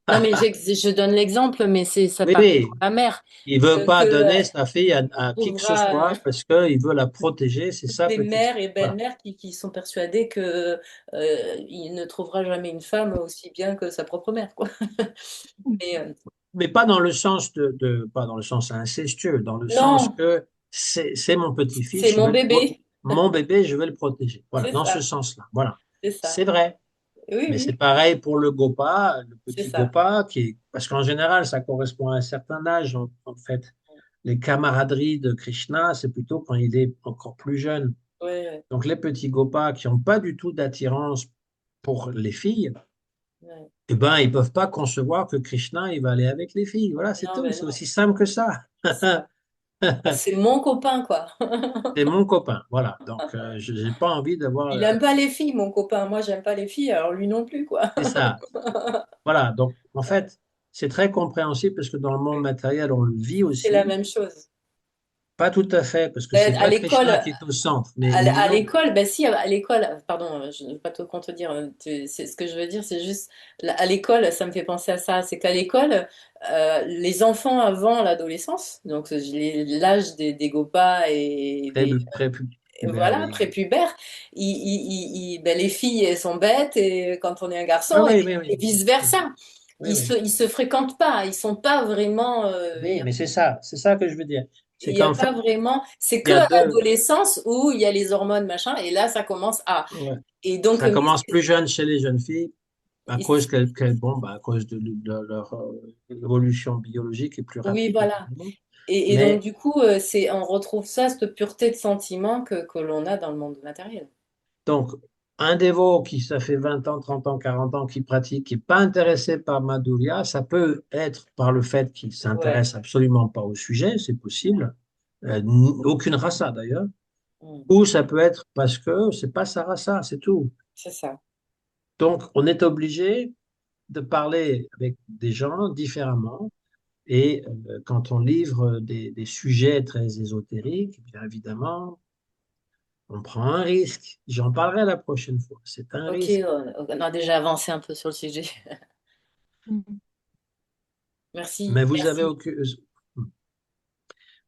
Non, mais je donne l'exemple, mais c'est Oui, pareil pour oui, la mère. il veut pas Que donner sa fille il à qui que ce trouvera soit parce qu'il veut la protéger, c'est sa des petite mères fille. et Voilà. belles-mères qui sont persuadées que il ne trouvera jamais une femme aussi bien que sa propre mère, quoi. Mais, Mais pas dans le sens pas dans le sens incestueux, dans le sens non, que c'est mon petit-fils, c'est mon bébé. mon bébé, je vais le protéger. Voilà, C'est dans ce ça, sens-là. Voilà. c'est ça. C'est vrai. Oui, Mais c'est oui, pareil pour le Gopa, le c'est petit ça. Gopa, parce qu'en général, ça correspond à un certain âge. En fait, les camaraderies de Krishna, c'est plutôt quand il est encore plus jeune. Ouais, ouais, Donc, les petits Gopas qui n'ont pas du tout d'attirance pour les filles, ouais. eh ben, ils peuvent pas concevoir que Krishna, il va aller avec les filles. Voilà, c'est Non, tout. ben C'est non. aussi simple que ça. C'est mon copain, quoi. C'est mon copain. Voilà. Donc, je n'ai pas envie d'avoir. Il aime pas les filles, mon copain. Moi, j'aime pas les filles, alors lui non plus, quoi. C'est ça. Voilà. Donc, en fait, c'est très compréhensible parce que dans le monde matériel, on le vit C'est la aussi. même chose. Pas tout à fait, parce que c'est À pas l'école, Krishna qui est au centre. Mais à disons, l'école, ben si, à l'école, pardon, je ne veux pas te contredire, c'est ce que je veux dire, c'est juste, à l'école, ça me fait penser à ça, c'est qu'à l'école, les enfants avant l'adolescence, donc l'âge des gopas et prépubère, voilà, oui. prépubères, ben, les filles, elles sont bêtes et quand on est un Oui, garçon, oui, oui, et oui. vice-versa. Oui, oui. Ils se fréquentent pas, ils sont pas vraiment, Oui, mais c'est ça que je veux dire. C'est il n'y a qu'en fait, pas vraiment. C'est il que y a à deux. l'adolescence où il y a les hormones, machin, et là, ça commence à. Ouais. Et donc, Ça commence plus jeune chez les jeunes filles À Et cause bon, bah, à cause de leur évolution biologique est plus oui, rapide, voilà. évidemment. Et donc, Mais du coup, on retrouve ça, cette pureté de sentiment que l'on a dans le monde matériel. donc, un dévot qui, ça fait 20 ans, 30 ans, 40 ans, qui pratique, qui n'est pas intéressé par Madhurya, ça peut être par le fait qu'il Ouais. s'intéresse absolument pas au sujet, c'est possible, aucune rasa d'ailleurs, Mm. ou ça peut être parce que c'est pas sa rasa, c'est tout. C'est ça. Donc, on est obligé de parler avec des gens différemment. Et quand on livre des sujets très ésotériques, bien évidemment, on prend un risque. J'en parlerai la prochaine fois. C'est un Ok, risque. on a déjà avancé un peu sur le sujet. Mhm. Merci, Mais merci.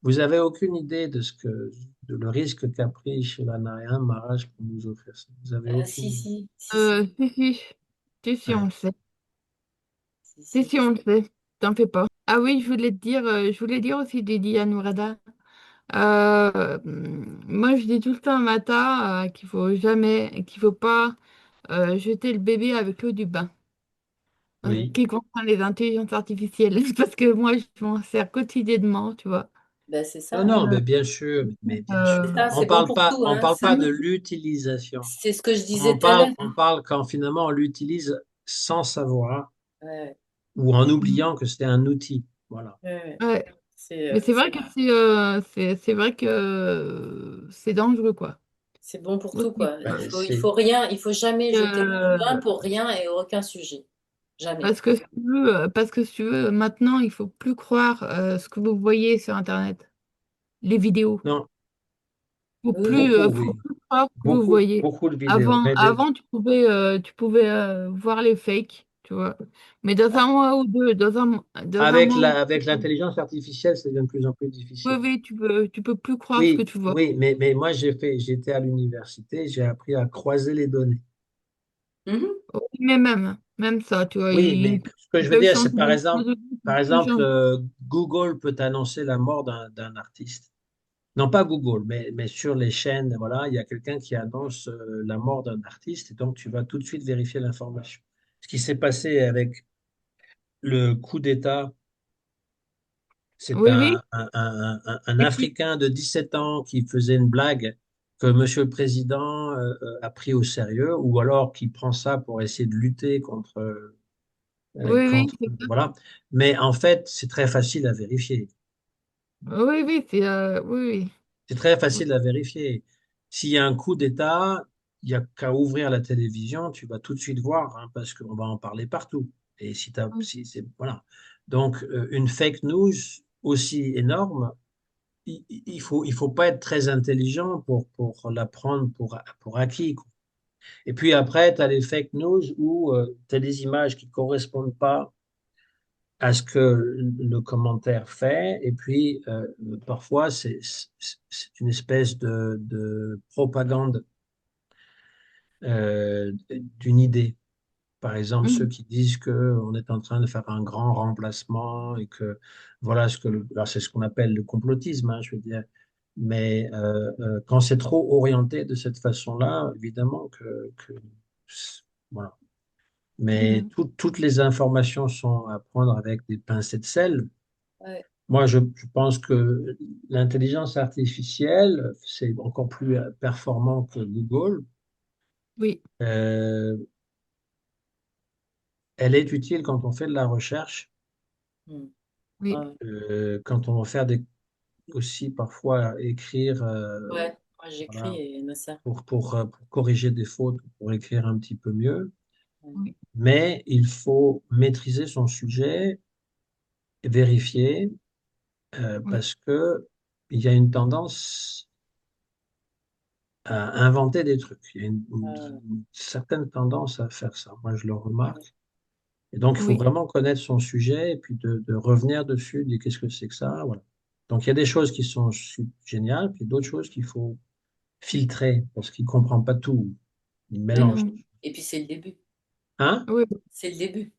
vous avez aucune idée de le risque qu'a pris Sheila Narayan Maharaj pour nous offrir ça. Vous avez aucune Si, idée. si, si, si, Si, si. Si, si, on Ouais. le sait. si, Si, si. si, on le sait. T'en fais pas. Ah oui, je voulais dire aussi Dédi Anuradha. Moi, je dis tout le temps à Mata qu'il faut pas jeter le bébé avec l'eau du bain, Oui. qui concerne les intelligences artificielles, parce que moi, je m'en sers quotidiennement, tu vois. Ben, c'est ça, Non, hein. non, mais bien sûr. C'est ça, c'est bon pour tout, On hein. parle pas de l'utilisation. C'est ce que je disais tout à l'heure, On hein. parle quand finalement on l'utilise sans savoir Ouais, ou en Mhm. oubliant que c'était un outil. Voilà. ouais, ouais. Ouais. C'est Mais c'est vrai que c'est vrai que c'est dangereux, quoi. c'est bon pour Moi, tout, quoi. Ben, Il faut rien, il faut jamais jeter l'eau du bain euh, pour rien et aucun sujet. Jamais. parce que parce que si tu veux, maintenant, il faut plus croire ce que vous voyez sur Internet, les vidéos. non, Oui, Faut oui. plus croire ce que vous voyez. Beaucoup de vidéos. Avant, tu pouvais voir les fakes, tu vois. Mais dans un mois ou Avec deux, l'intelligence artificielle, c'est de plus en plus oui, difficile. oui, tu peux plus croire ce que tu vois. Mais moi, j'étais à l'université, j'ai appris à croiser les données. oui. Mhm. Oui, mais même ça, tu vois, Oui, mais ce que ils je veux peuvent dire, changer c'est par ils peuvent exemple, changer. Google peut annoncer la mort d'un artiste. Non, pas Google, mais sur les chaînes, voilà, il y a quelqu'un qui annonce la mort d'un artiste et donc tu vas tout de suite vérifier l'information. Ce qui s'est passé avec le coup d'État, c'est Oui, oui, un et puis, Africain de 17 ans qui faisait une blague que Monsieur le Président a pris au sérieux ou alors qui prend ça pour essayer de lutter oui, oui, contre, voilà. Mais en fait, c'est très facile à vérifier. oui, oui, oui, C'est très oui, facile à vérifier. S'il y a un coup d'État, il n'y a qu'à ouvrir la télévision, tu vas tout de suite voir, hein, parce qu'on va en parler partout. Et oui, si c'est, voilà. Donc, une fake news aussi énorme, il faut pas être très intelligent pour la prendre pour acquis, quoi. Et puis après, tu as les fake news où tu as des images qui correspondent pas à ce que le commentaire fait. Et puis, parfois, c'est une espèce de propagande d'une idée. Par exemple, ceux mhm, qui disent qu'on est en train de faire un grand remplacement et que voilà ce que alors c'est ce qu'on appelle le complotisme, hein, je veux dire. Mais quand c'est trop orienté de cette façon-là, évidemment voilà. Mais mhm, toutes les informations sont à prendre avec des pincées de sel. Ouais. Moi, je pense que l'intelligence artificielle, c'est encore plus performant que Google. oui, Euh, Elle est utile quand on fait de la recherche, Mm. oui, Ouais. quand on va faire aussi parfois écrire Ouais. Moi, j'écris voilà, et il me sert. pour corriger des fautes, pour écrire un petit peu mieux. Ouais. oui, Mais il faut maîtriser son sujet, vérifier, oui, parce que il y a une tendance à inventer des trucs. Il y a Ouais. une certaine tendance à faire ça. Moi, je le remarque. Et donc, il faut oui, vraiment connaître son sujet et puis de revenir dessus, de dire qu'est-ce que c'est que ça. Voilà. Donc, il y a des choses qui sont géniales, puis d'autres choses qu'il faut filtrer parce qu'il ne comprend pas tout. Il Mais mélange. non. mhm, Et puis, c'est le début. Hein? oui, C'est le début.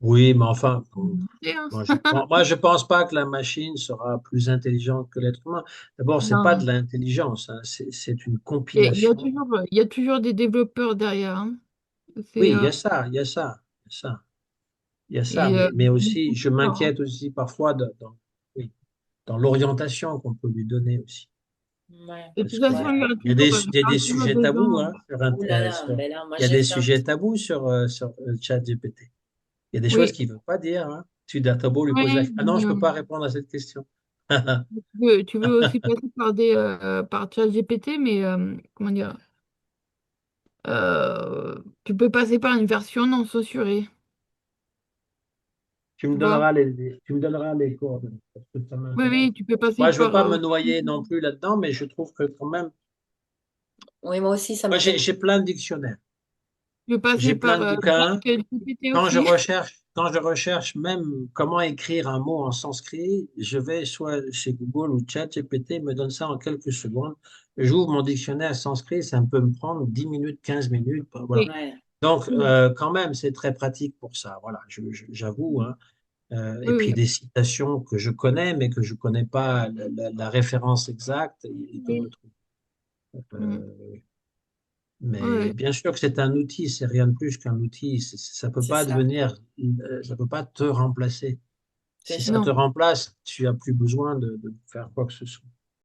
Oui, mais enfin, bon, oui, hein. moi, je pense pas que la machine sera plus intelligente que l'être humain. D'abord, c'est pas de Non, l'intelligence, hein, c'est une il y a compilation. toujours des développeurs derrière, hein. C'est, Oui, il y a ça, il y a ça, il y a ça, il y a ça, et, mais aussi, je hein. m'inquiète aussi parfois oui, dans l'orientation qu'on peut lui donner aussi. Ouais, De Parce toute que façon, ouais. il y aura il y a toujours, il y a des toujours sujets des tabous, gens. hein, Ouh là là, mais là, moi il y a j'ai des fait un sujets petit. tabous sur ChatGPT. Il y a des choses Oui, qu'il ne veut pas dire, hein. T'as beau lui poser la oui, question. Ah non, je ne peux pas répondre à cette question. tu veux aussi passer par par ChatGPT, mais comment dire, tu peux passer par une version non censurée, tu vois? Tu me donneras les coordonnées, parce que ça Oui, m'intéresse. oui, tu peux passer Moi, je ne veux par pas me noyer non plus là-dedans, mais je trouve que quand même, Oui, moi aussi, ça moi, m'intéresse. j'ai plein de dictionnaires, tu peux passer j'ai plein par de bouquins. ChatGPT aussi. Quand je recherche même comment écrire un mot en sanskrit, je vais soit chez Google ou ChatGPT me donne ça en quelques secondes. J'ouvre mon dictionnaire sanskrit, ça peut me prendre 10 minutes, 15 minutes. Voilà. Oui. Ouais, Donc, Mm. quand même, c'est très pratique pour ça. Voilà, j'avoue, hein. Et Oui, puis oui. des citations que je connais, mais que je connais pas la référence exacte, il peut me Oui. trouver. Mm. Euh, Ouais, mais ouais. bien sûr que c'est un outil, c'est rien de plus qu'un outil. Ça peut c'est pas ça, ça peut pas te remplacer. c'est Si ça ça. te Non. remplace, tu as plus besoin de faire quoi que ce soit.